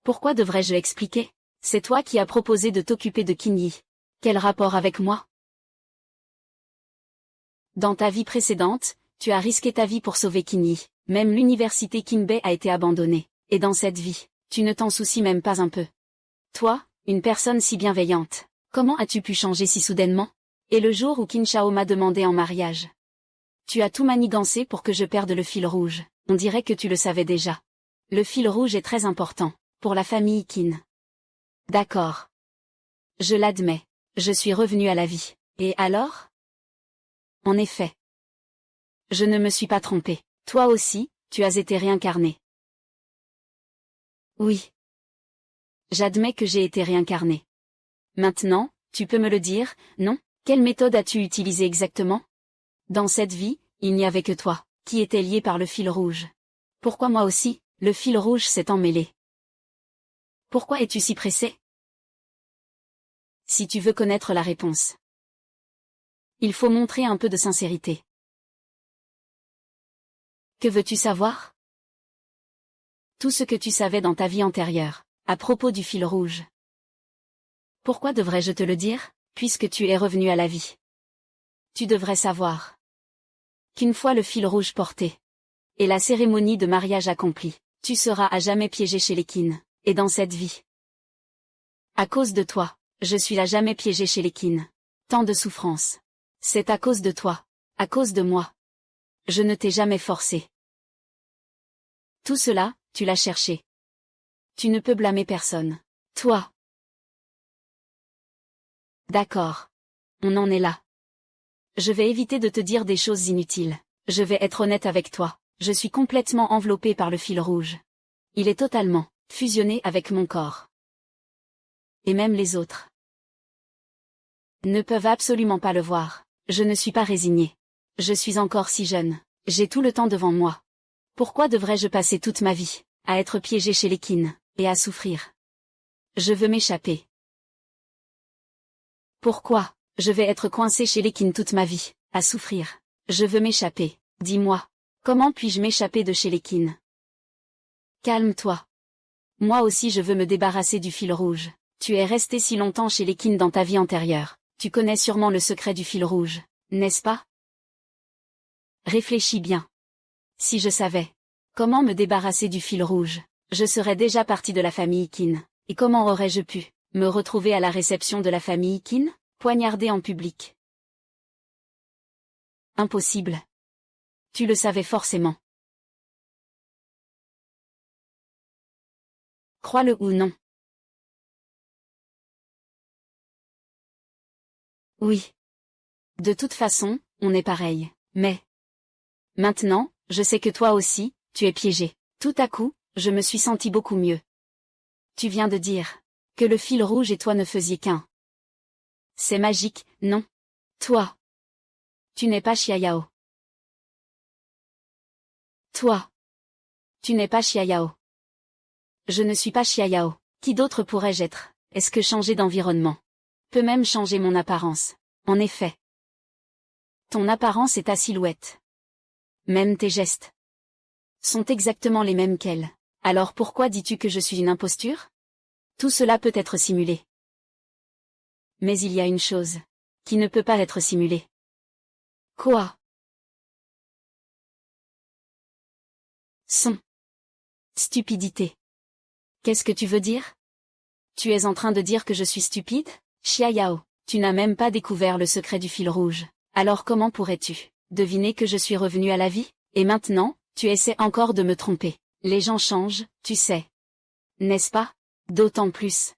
Pourquoi devrais-je expliquer? C'est toi qui as proposé de t'occuper de Qin Yi. Quel rapport avec moi? Dans ta vie précédente, tu as risqué ta vie pour sauver Qinyi. Même l'université Qinbei a été abandonnée. Et dans cette vie, tu ne t'en soucies même pas un peu. Toi, une personne si bienveillante, comment as-tu pu changer si soudainement? Et le jour où Qin Shao m'a demandé en mariage. Tu as tout manigancé pour que je perde le fil rouge. On dirait que tu le savais déjà. Le fil rouge est très important, pour la famille Qin. D'accord. Je l'admets. Je suis revenu à la vie. Et alors? En effet. Je ne me suis pas trompé. Toi aussi, tu as été réincarné. Oui. J'admets que j'ai été réincarné. Maintenant, tu peux me le dire, non? Quelle méthode as-tu utilisée exactement? Dans cette vie, il n'y avait que toi, qui étais lié par le fil rouge. Pourquoi moi aussi, le fil rouge s'est emmêlé? Pourquoi es-tu si pressé? Si tu veux connaître la réponse, il faut montrer un peu de sincérité. Que veux-tu savoir? Tout ce que tu savais dans ta vie antérieure, à propos du fil rouge. Pourquoi devrais-je te le dire, puisque tu es revenu à la vie? Tu devrais savoir qu'une fois le fil rouge porté, et la cérémonie de mariage accomplie, tu seras à jamais piégé chez les Qin, et dans cette vie. À cause de toi, je suis à jamais piégé chez les Qin. Tant de souffrance. C'est à cause de toi, à cause de moi. Je ne t'ai jamais forcé. Tout cela, tu l'as cherché. Tu ne peux blâmer personne. Toi. D'accord. On en est là. Je vais éviter de te dire des choses inutiles. Je vais être honnête avec toi. Je suis complètement enveloppé par le fil rouge. Il est totalement fusionné avec mon corps. Et même les autres ne peuvent absolument pas le voir. Je ne suis pas résigné. Je suis encore si jeune. J'ai tout le temps devant moi. Pourquoi devrais-je passer toute ma vie à être piégé chez les Qin, et à souffrir? Je veux m'échapper. Pourquoi je vais être coincé chez les Qin toute ma vie, à souffrir? Je veux m'échapper. Dis-moi, comment puis-je m'échapper de chez les Qin? Calme-toi. Moi aussi je veux me débarrasser du fil rouge. Tu es resté si longtemps chez les Qin dans ta vie antérieure. Tu connais sûrement le secret du fil rouge, n'est-ce pas? Réfléchis bien. Si je savais comment me débarrasser du fil rouge, je serais déjà parti de la famille Qin. Et comment aurais-je pu me retrouver à la réception de la famille Qin, poignardé en public? Impossible. Tu le savais forcément. Crois-le ou non. Oui. De toute façon, on est pareil. Mais maintenant, je sais que toi aussi, tu es piégé. Tout à coup, je me suis senti beaucoup mieux. Tu viens de dire que le fil rouge et toi ne faisiez qu'un. C'est magique, non? Toi. Tu n'es pas Xiaoyao. Toi. Tu n'es pas Xiaoyao. Je ne suis pas Xiaoyao. Qui d'autre pourrais-je être? Est-ce que changer d'environnement peut même changer mon apparence? En effet. Ton apparence et ta silhouette. Même tes gestes sont exactement les mêmes qu'elle. Alors pourquoi dis-tu que je suis une imposture? Tout cela peut être simulé. Mais il y a une chose qui ne peut pas être simulée. Quoi? Son stupidité. Qu'est-ce que tu veux dire? Tu es en train de dire que je suis stupide? Xiaoyao, tu n'as même pas découvert le secret du fil rouge. Alors comment pourrais-tu deviner que je suis revenu à la vie? Et maintenant, tu essaies encore de me tromper. Les gens changent, tu sais. N'est-ce pas? D'autant plus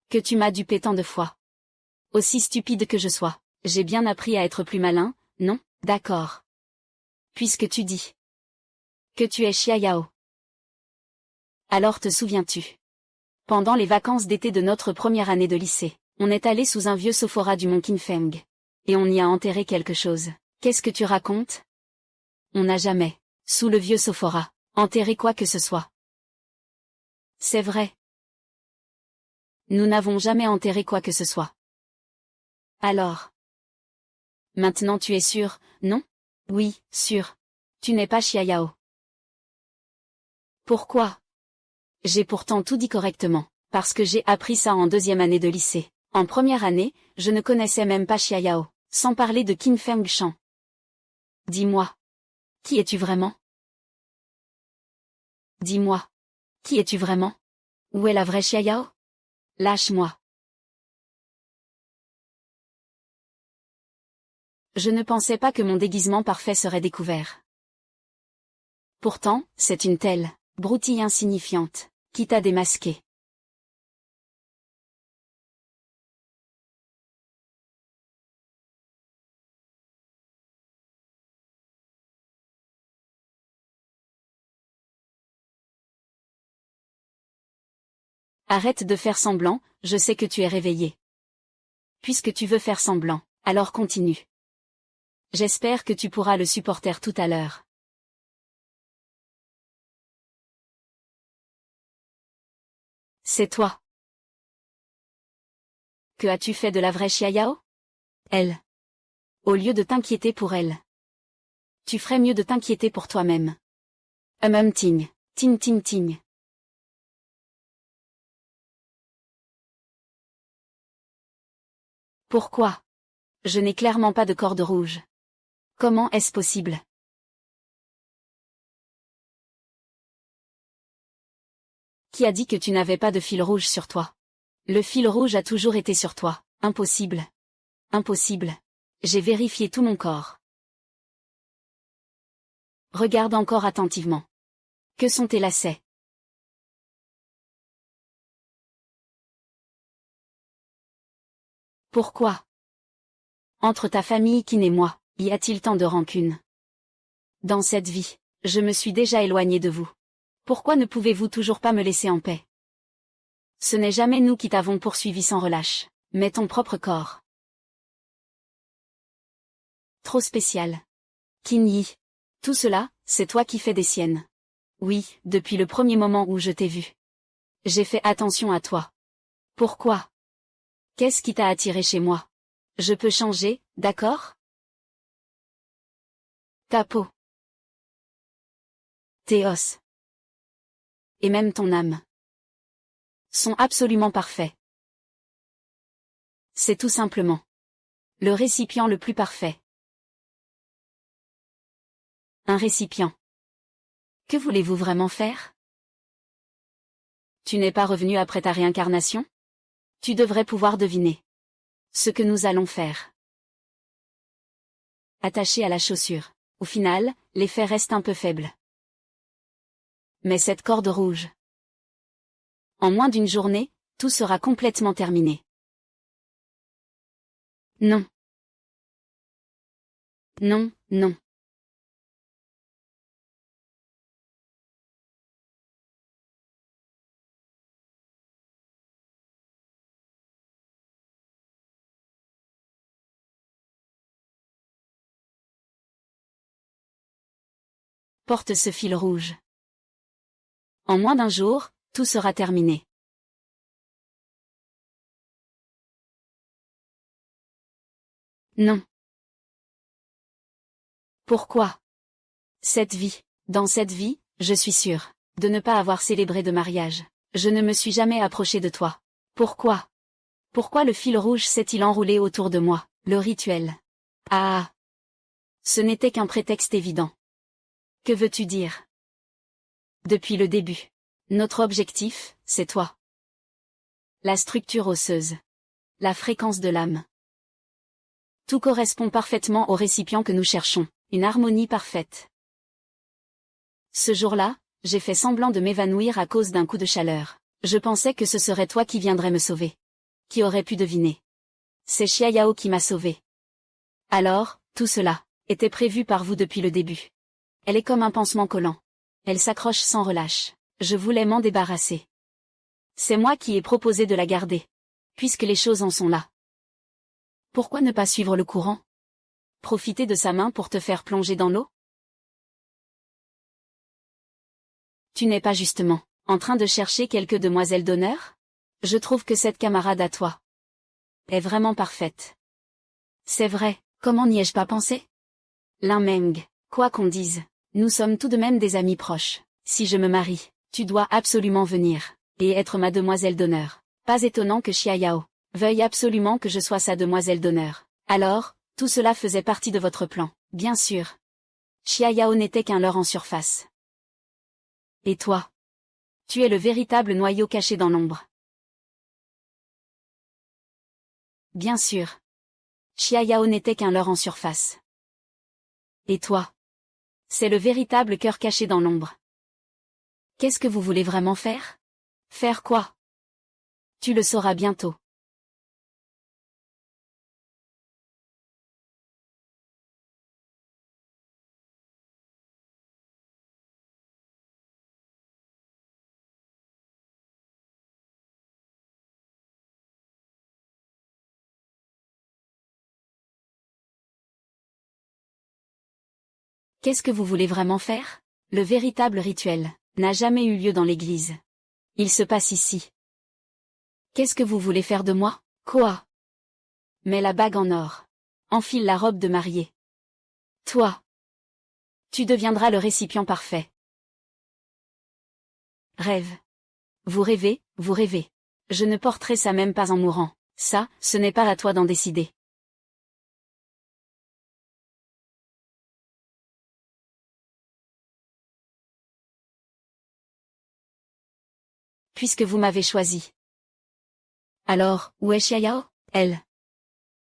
que tu m'as dupé tant de fois. Aussi stupide que je sois, j'ai bien appris à être plus malin, non? D'accord. Puisque tu dis que tu es Xiaoyao. Alors te souviens-tu? Pendant les vacances d'été de notre première année de lycée, on est allé sous un vieux sophora du mont Qinfeng. Et on y a enterré quelque chose. Qu'est-ce que tu racontes? On n'a jamais, sous le vieux sophora, enterré quoi que ce soit. C'est vrai. Nous n'avons jamais enterré quoi que ce soit. Alors. Maintenant tu es sûr, non? Oui, sûr. Tu n'es pas Xiaoyao. Pourquoi? J'ai pourtant tout dit correctement, parce que j'ai appris ça en deuxième année de lycée. En première année, je ne connaissais même pas Xiaoyao, sans parler de Qinfeng Shan. Dis-moi. Qui es-tu vraiment? Dis-moi. Qui es-tu vraiment? Où est la vraie Xiaoyao? Lâche-moi. Je ne pensais pas que mon déguisement parfait serait découvert. Pourtant, c'est une telle broutille insignifiante qui t'a démasqué. Arrête de faire semblant, je sais que tu es réveillé. Puisque tu veux faire semblant, alors continue. J'espère que tu pourras le supporter tout à l'heure. C'est toi. Que as-tu fait de la vraie Xiaoyao? Elle. Au lieu de t'inquiéter pour elle, tu ferais mieux de t'inquiéter pour toi-même. Ting. Ting ting ting. Pourquoi? Je n'ai clairement pas de corde rouge. Comment est-ce possible? Qui a dit que tu n'avais pas de fil rouge sur toi? Le fil rouge a toujours été sur toi. Impossible. Impossible. J'ai vérifié tout mon corps. Regarde encore attentivement. Que sont tes lacets? Pourquoi? Entre ta famille et moi, y a-t-il tant de rancune? Dans cette vie, je me suis déjà éloigné de vous. Pourquoi ne pouvez-vous toujours pas me laisser en paix? Ce n'est jamais nous qui t'avons poursuivi sans relâche, mais ton propre corps. Trop spécial. Qin Yi. Tout cela, c'est toi qui fais des siennes. Oui, depuis le premier moment où je t'ai vu. J'ai fait attention à toi. Pourquoi? Qu'est-ce qui t'a attiré chez moi? Je peux changer, d'accord? Ta peau. Tes os. Et même ton âme. Sont absolument parfaits. C'est tout simplement le récipient le plus parfait. Un récipient. Que voulez-vous vraiment faire? Tu n'es pas revenu après ta réincarnation? Tu devrais pouvoir deviner ce que nous allons faire. Attaché à la chaussure. Au final, l'effet reste un peu faible. Mais cette corde rouge. En moins d'une journée, tout sera complètement terminé. Non. Non, non. Porte ce fil rouge. En moins d'un jour, tout sera terminé. Non. Pourquoi? Dans cette vie, je suis sûre de ne pas avoir célébré de mariage. Je ne me suis jamais approchée de toi. Pourquoi? Pourquoi le fil rouge s'est-il enroulé autour de moi? Le rituel. Ah! Ce n'était qu'un prétexte évident. Que veux-tu dire? Depuis le début. Notre objectif, c'est toi. La structure osseuse. La fréquence de l'âme. Tout correspond parfaitement au récipient que nous cherchons, une harmonie parfaite. Ce jour-là, j'ai fait semblant de m'évanouir à cause d'un coup de chaleur. Je pensais que ce serait toi qui viendrais me sauver. Qui aurait pu deviner? C'est Xiaoyao qui m'a sauvé. Alors, tout cela était prévu par vous depuis le début. Elle est comme un pansement collant. Elle s'accroche sans relâche. Je voulais m'en débarrasser. C'est moi qui ai proposé de la garder. Puisque les choses en sont là. Pourquoi ne pas suivre le courant? Profiter de sa main pour te faire plonger dans l'eau? Tu n'es pas justement en train de chercher quelques demoiselles d'honneur? Je trouve que cette camarade à toi est vraiment parfaite. C'est vrai, comment n'y ai-je pas pensé? Lin Meng, quoi qu'on dise, nous sommes tout de même des amis proches. Si je me marie, tu dois absolument venir et être ma demoiselle d'honneur. Pas étonnant que Xiaoyao veuille absolument que je sois sa demoiselle d'honneur. Alors, tout cela faisait partie de votre plan, bien sûr. Xiaoyao n'était qu'un leurre en surface. Et toi? Tu es le véritable noyau caché dans l'ombre. Bien sûr. Xiaoyao n'était qu'un leurre en surface. Et toi? C'est le véritable cœur caché dans l'ombre. Qu'est-ce que vous voulez vraiment faire? Faire quoi? Tu le sauras bientôt. Qu'est-ce que vous voulez vraiment faire? Le véritable rituel n'a jamais eu lieu dans l'église. Il se passe ici. Qu'est-ce que vous voulez faire de moi? Quoi? Mets la bague en or. Enfile la robe de mariée. Toi. Tu deviendras le récipient parfait. Rêve. Vous rêvez, vous rêvez. Je ne porterai ça même pas en mourant. Ça, ce n'est pas à toi d'en décider. Puisque vous m'avez choisi. Alors, où est Xiaoyao? Elle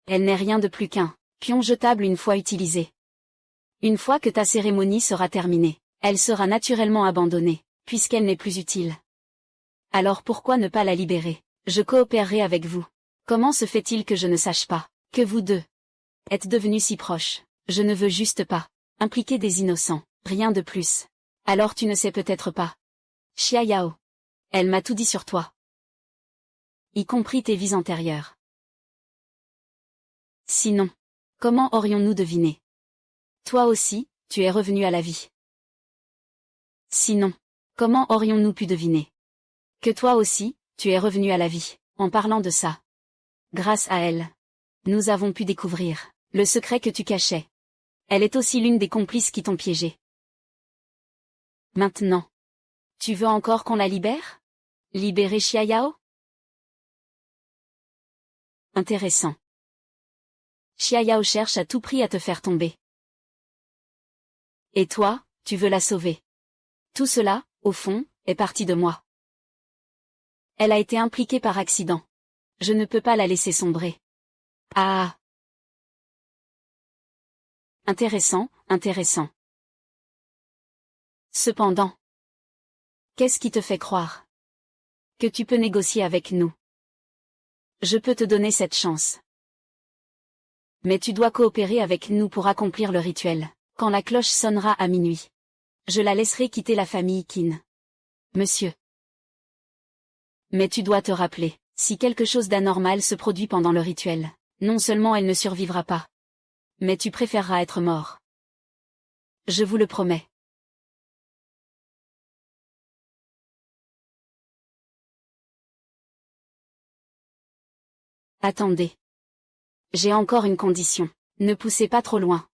n'est rien de plus qu'un pion jetable une fois utilisé. Une fois que ta cérémonie sera terminée, elle sera naturellement abandonnée, puisqu'elle n'est plus utile. Alors pourquoi ne pas la libérer? Je coopérerai avec vous. Comment se fait-il que je ne sache pas que vous deux êtes devenus si proches? Je ne veux juste pas impliquer des innocents, rien de plus. Alors tu ne sais peut-être pas. Xiaoyao. Elle m'a tout dit sur toi. Y compris tes vies antérieures. Sinon, comment aurions-nous deviné? Toi aussi, tu es revenu à la vie. Sinon, comment aurions-nous pu deviner que toi aussi, tu es revenu à la vie, en parlant de ça? Grâce à elle, nous avons pu découvrir le secret que tu cachais. Elle est aussi l'une des complices qui t'ont piégé. Maintenant, tu veux encore qu'on la libère? Libérer Xiaoyao? Intéressant. Xiaoyao cherche à tout prix à te faire tomber. Et toi, tu veux la sauver. Tout cela, au fond, est parti de moi. Elle a été impliquée par accident. Je ne peux pas la laisser sombrer. Ah! Intéressant, intéressant. Cependant, qu'est-ce qui te fait croire que tu peux négocier avec nous? Je peux te donner cette chance. Mais tu dois coopérer avec nous pour accomplir le rituel, quand la cloche sonnera à minuit. Je la laisserai quitter la famille Qin. Monsieur. Mais tu dois te rappeler, si quelque chose d'anormal se produit pendant le rituel, non seulement elle ne survivra pas, mais tu préféreras être mort. Je vous le promets. Attendez. J'ai encore une condition. Ne poussez pas trop loin.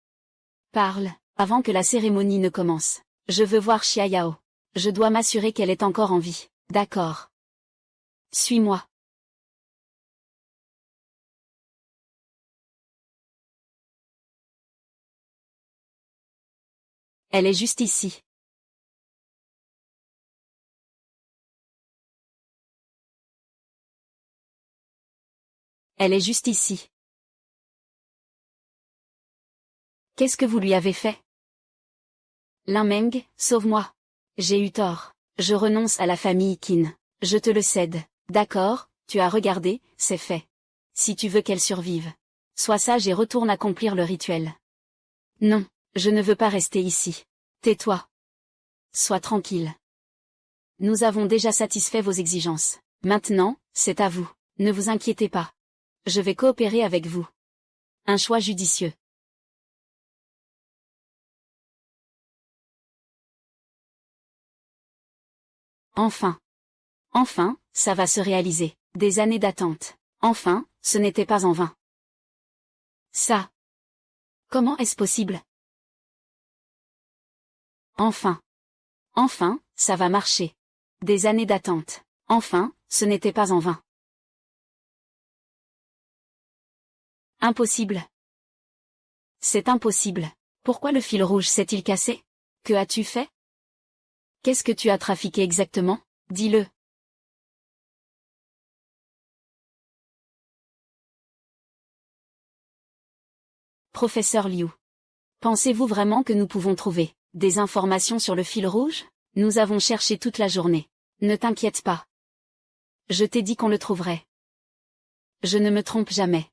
Parle, avant que la cérémonie ne commence. Je veux voir Xiaoyao. Je dois m'assurer qu'elle est encore en vie. D'accord. Suis-moi. Elle est juste ici. Elle est juste ici. Qu'est-ce que vous lui avez fait? Lin Meng, sauve-moi. J'ai eu tort. Je renonce à la famille Qin. Je te le cède. D'accord, tu as regardé, c'est fait. Si tu veux qu'elle survive, sois sage et retourne accomplir le rituel. Non, je ne veux pas rester ici. Tais-toi. Sois tranquille. Nous avons déjà satisfait vos exigences. Maintenant, c'est à vous. Ne vous inquiétez pas. Je vais coopérer avec vous. Un choix judicieux. Enfin. Enfin, ça va se réaliser. Des années d'attente. Enfin, ce n'était pas en vain. Ça. Comment est-ce possible? Enfin. Enfin, ça va marcher. Des années d'attente. Enfin, ce n'était pas en vain. Impossible. C'est impossible. Pourquoi le fil rouge s'est-il cassé? Que as-tu fait? Qu'est-ce que tu as trafiqué exactement? Dis-le. Professeur Liu. Pensez-vous vraiment que nous pouvons trouver des informations sur le fil rouge? Nous avons cherché toute la journée. Ne t'inquiète pas. Je t'ai dit qu'on le trouverait. Je ne me trompe jamais.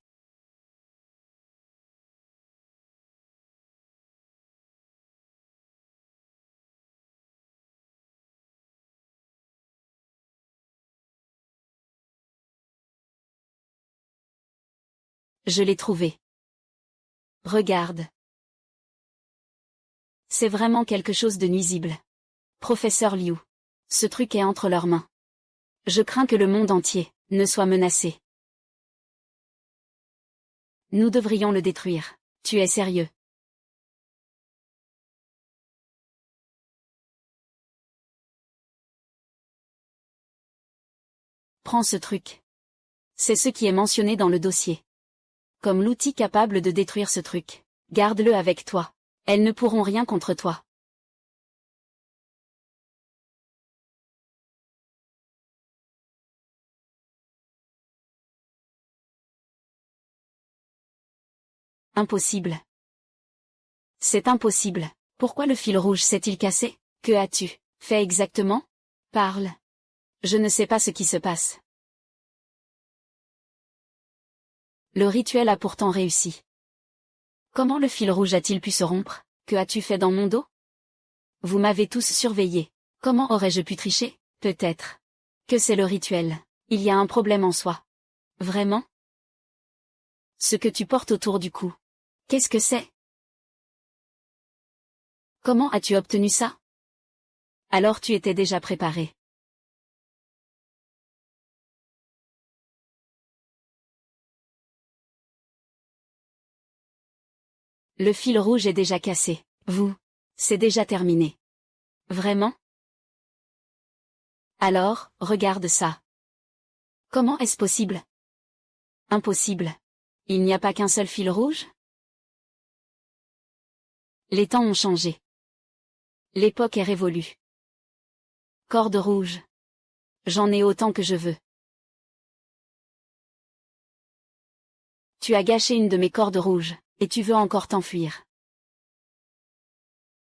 Je l'ai trouvé. Regarde. C'est vraiment quelque chose de nuisible. Professeur Liu. Ce truc est entre leurs mains. Je crains que le monde entier ne soit menacé. Nous devrions le détruire. Tu es sérieux? Prends ce truc. C'est ce qui est mentionné dans le dossier. Comme l'outil capable de détruire ce truc. Garde-le avec toi. Elles ne pourront rien contre toi. Impossible. C'est impossible. Pourquoi le fil rouge s'est-il cassé? Que as-tu fait exactement? Parle. Je ne sais pas ce qui se passe. Le rituel a pourtant réussi. Comment le fil rouge a-t-il pu se rompre? Que as-tu fait dans mon dos? Vous m'avez tous surveillé. Comment aurais-je pu tricher? Peut-être que c'est le rituel. Il y a un problème en soi. Vraiment? Ce que tu portes autour du cou. Qu'est-ce que c'est? Comment as-tu obtenu ça? Alors tu étais déjà préparé. Le fil rouge est déjà cassé. C'est déjà terminé. Vraiment? Alors, regarde ça. Comment est-ce possible? Impossible. Il n'y a pas qu'un seul fil rouge? Les temps ont changé. L'époque est révolue. Corde rouge. J'en ai autant que je veux. Tu as gâché une de mes cordes rouges, et tu veux encore t'enfuir.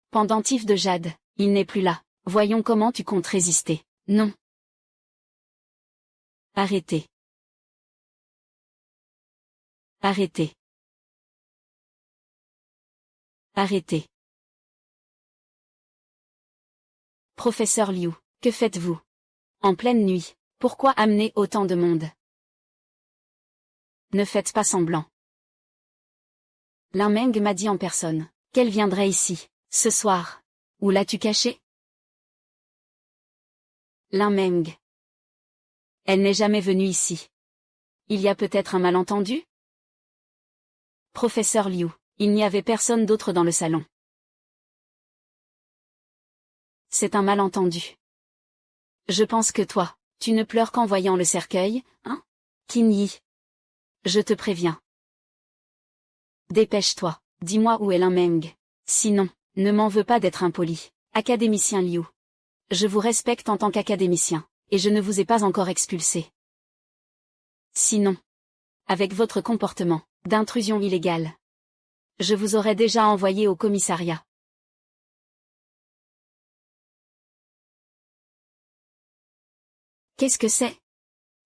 Pendentif de jade, il n'est plus là. Voyons comment tu comptes résister. Non. Arrêtez. Arrêtez. Arrêtez. Professeur Liu, que faites-vous? En pleine nuit, pourquoi amener autant de monde? Ne faites pas semblant. Lin Meng m'a dit en personne qu'elle viendrait ici, ce soir. Où l'as-tu cachée? Lin Meng. Elle n'est jamais venue ici. Il y a peut-être un malentendu? Professeur Liu, il n'y avait personne d'autre dans le salon. C'est un malentendu. Je pense que toi, tu ne pleures qu'en voyant le cercueil, hein? Qin Yi. Je te préviens. Dépêche-toi, dis-moi où est Lin Meng. Sinon, ne m'en veux pas d'être impoli. Académicien Liu. Je vous respecte en tant qu'académicien, et je ne vous ai pas encore expulsé. Sinon, avec votre comportement d'intrusion illégale, je vous aurais déjà envoyé au commissariat. Qu'est-ce que c'est?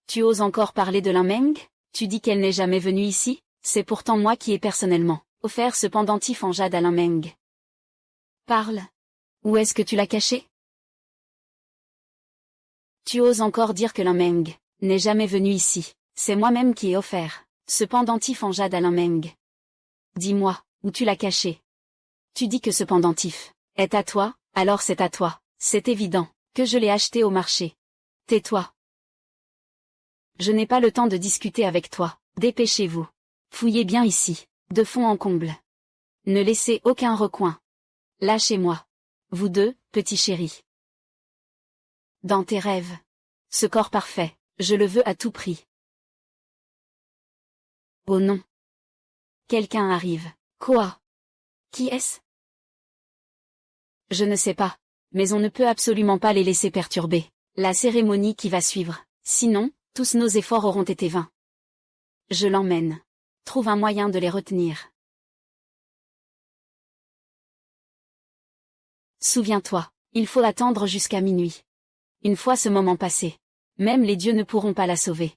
Tu oses encore parler de Lin Meng? Tu dis qu'elle n'est jamais venue ici? C'est pourtant moi qui ai personnellement offert ce pendentif en jade à Lin Meng. Parle. Où est-ce que tu l'as caché? Tu oses encore dire que Lin Meng n'est jamais venu ici. C'est moi-même qui ai offert ce pendentif en jade à Lin Meng. Dis-moi, où tu l'as caché? Tu dis que ce pendentif est à toi, alors c'est à toi. C'est évident que je l'ai acheté au marché. Tais-toi. Je n'ai pas le temps de discuter avec toi. Dépêchez-vous. Fouillez bien ici, de fond en comble. Ne laissez aucun recoin. Lâchez-moi. Vous deux, petits chéris. Dans tes rêves. Ce corps parfait, je le veux à tout prix. Oh non. Quelqu'un arrive. Quoi? Qui est-ce? Je ne sais pas. Mais on ne peut absolument pas les laisser perturber la cérémonie qui va suivre. Sinon, tous nos efforts auront été vains. Je l'emmène. Trouve un moyen de les retenir. Souviens-toi, il faut attendre jusqu'à minuit. Une fois ce moment passé, même les dieux ne pourront pas la sauver.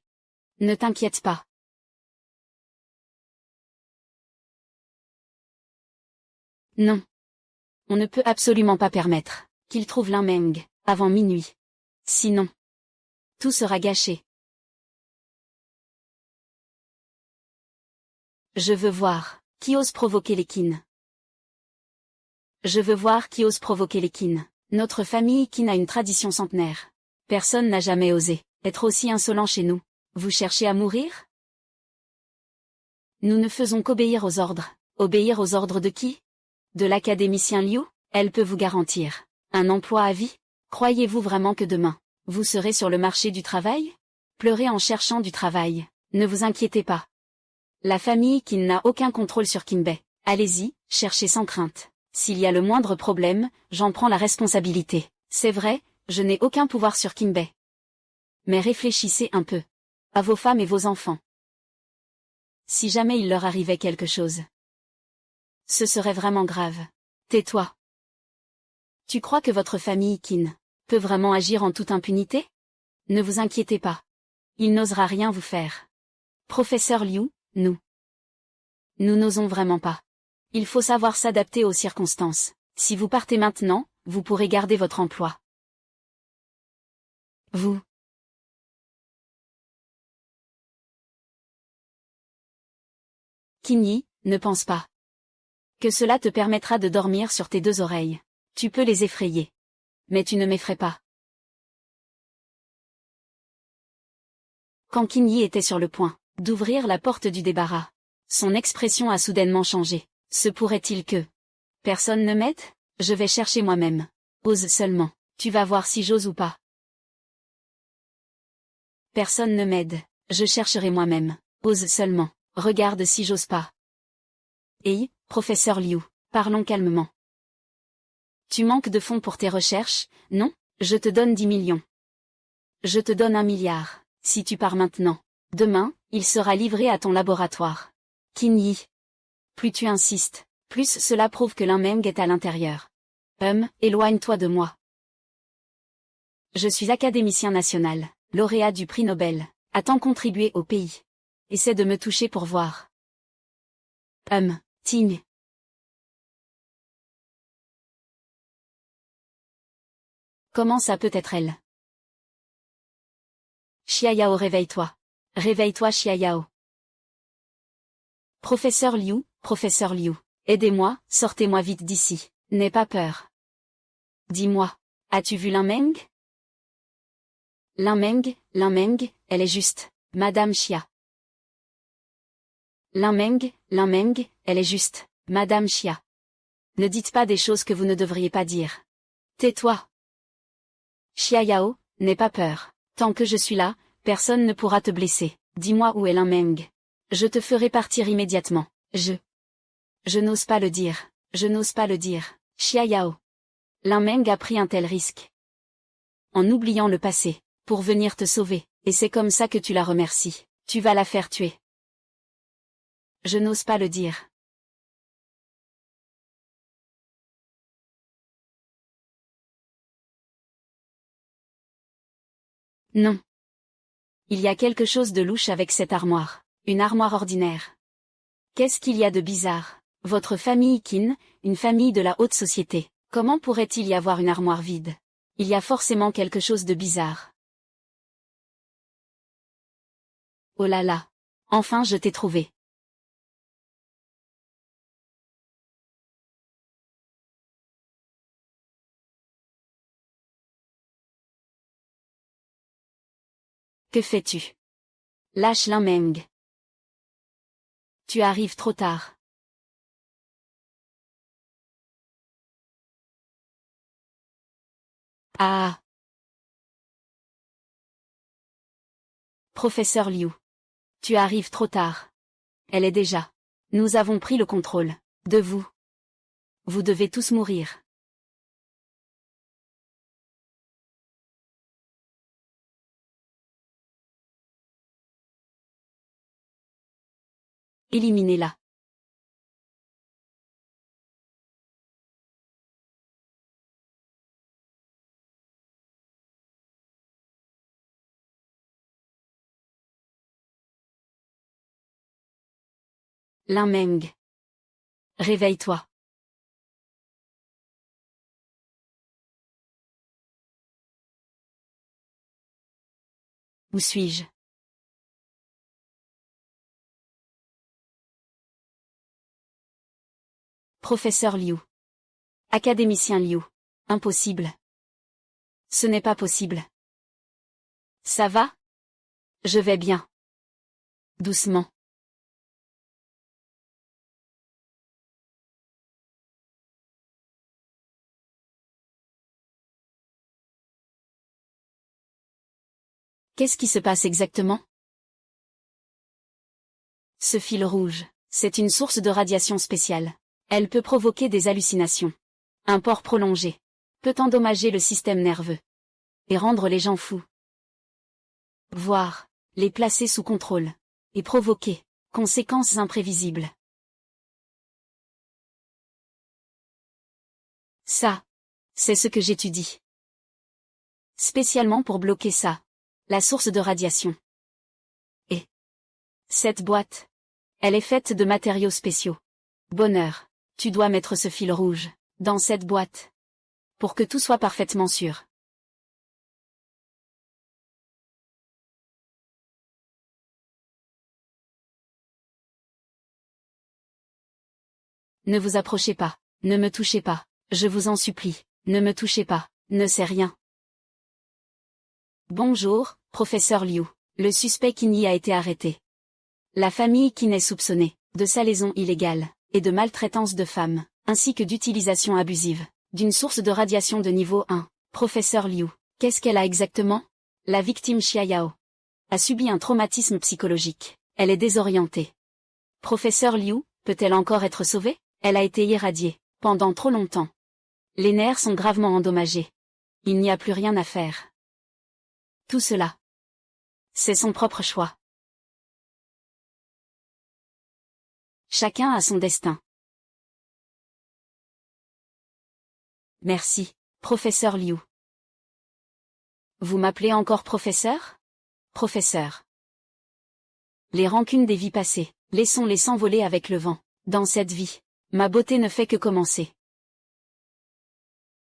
Ne t'inquiète pas. Non. On ne peut absolument pas permettre qu'il trouve l'Inmeng avant minuit. Sinon, tout sera gâché. Je veux voir qui ose provoquer les Qin. Je veux voir qui ose provoquer les Qin. Notre famille Qin a une tradition centenaire. Personne n'a jamais osé être aussi insolent chez nous. Vous cherchez à mourir? Nous ne faisons qu'obéir aux ordres. Obéir aux ordres de qui? De l'académicien Liu? Elle peut vous garantir un emploi à vie? Croyez-vous vraiment que demain, vous serez sur le marché du travail? Pleurez en cherchant du travail. Ne vous inquiétez pas. La famille Qin n'a aucun contrôle sur Kinbei. Allez-y, cherchez sans crainte. S'il y a le moindre problème, j'en prends la responsabilité. C'est vrai, je n'ai aucun pouvoir sur Kinbei. Mais réfléchissez un peu. À vos femmes et vos enfants. Si jamais il leur arrivait quelque chose. Ce serait vraiment grave. Tais-toi. Tu crois que votre famille Qin peut vraiment agir en toute impunité? Ne vous inquiétez pas. Il n'osera rien vous faire. Professeur Liu, nous n'osons vraiment pas. Il faut savoir s'adapter aux circonstances. Si vous partez maintenant, vous pourrez garder votre emploi. Vous. Qin, ne pense pas que cela te permettra de dormir sur tes deux oreilles. Tu peux les effrayer. Mais tu ne m'effraies pas. Quand Qin était sur le point d'ouvrir la porte du débarras, son expression a soudainement changé. Se pourrait-il que personne ne m'aide? Je vais chercher moi-même. Ose seulement. Tu vas voir si j'ose ou pas. Personne ne m'aide. Je chercherai moi-même. Ose seulement. Regarde si j'ose pas. Hey, professeur Liu, parlons calmement. Tu manques de fonds pour tes recherches, non? Je te donne 10 millions. Je te donne 1 milliard. Si tu pars maintenant. Demain, il sera livré à ton laboratoire. Qin. Plus tu insistes, plus cela prouve que l'Inmeng est à l'intérieur. Éloigne-toi de moi. Je suis académicien national, lauréat du prix Nobel, a tant contribué au pays. Essaie de me toucher pour voir. Ting. Comment ça peut être elle? Xiaoyao, réveille-toi. Réveille-toi, Xiaoyao. Professeur Liu, aidez-moi, sortez-moi vite d'ici. N'aie pas peur. Dis-moi, as-tu vu l'Inmeng? L'Inmeng, elle est juste, Madame Xia. L'Inmeng, elle est juste, Madame Xia. Ne dites pas des choses que vous ne devriez pas dire. Tais-toi. Xiaoyao, n'aie pas peur. Tant que je suis là, personne ne pourra te blesser. Dis-moi où est l'Inmeng. Je te ferai partir immédiatement. Je n'ose pas le dire. Je n'ose pas le dire. Xiaoyao. L'Inmeng a pris un tel risque. En oubliant le passé, pour venir te sauver, et c'est comme ça que tu la remercies. Tu vas la faire tuer. Je n'ose pas le dire. Non. Il y a quelque chose de louche avec cette armoire. Une armoire ordinaire. Qu'est-ce qu'il y a de bizarre? Votre famille Qin, une famille de la haute société. Comment pourrait-il y avoir une armoire vide? Il y a forcément quelque chose de bizarre. Oh là là. Enfin je t'ai trouvé. Que fais-tu? Lâche l'Inmeng. Tu arrives trop tard. Ah. Professeur Liu. Tu arrives trop tard. Elle est déjà. Nous avons pris le contrôle de vous. Vous devez tous mourir. Éliminez-la. Lin Meng. Réveille-toi. Où suis-je? Professeur Liu. Académicien Liu. Impossible. Ce n'est pas possible. Ça va? Je vais bien. Doucement. Qu'est-ce qui se passe exactement? Ce fil rouge, c'est une source de radiation spéciale. Elle peut provoquer des hallucinations. Un port prolongé peut endommager le système nerveux et rendre les gens fous. Voire les placer sous contrôle et provoquer conséquences imprévisibles. Ça, c'est ce que j'étudie. Spécialement pour bloquer ça, la source de radiation. Et cette boîte, elle est faite de matériaux spéciaux. Bonheur, tu dois mettre ce fil rouge dans cette boîte pour que tout soit parfaitement sûr. Ne vous approchez pas, ne me touchez pas, je vous en supplie, ne me touchez pas, ne sais rien. Bonjour, professeur Liu. Le suspect Qin a été arrêté. La famille Qin est soupçonnée de salaison illégale et de maltraitance de femmes, ainsi que d'utilisation abusive d'une source de radiation de niveau 1. Professeur Liu, qu'est-ce qu'elle a exactement? La victime Xia Yao a subi un traumatisme psychologique. Elle est désorientée. Professeur Liu, peut-elle encore être sauvée? Elle a été irradiée pendant trop longtemps. Les nerfs sont gravement endommagés. Il n'y a plus rien à faire. Tout cela, c'est son propre choix. Chacun a son destin. Merci, professeur Liu. Vous m'appelez encore professeur? Professeur. Les rancunes des vies passées, laissons-les s'envoler avec le vent. Dans cette vie, ma beauté ne fait que commencer.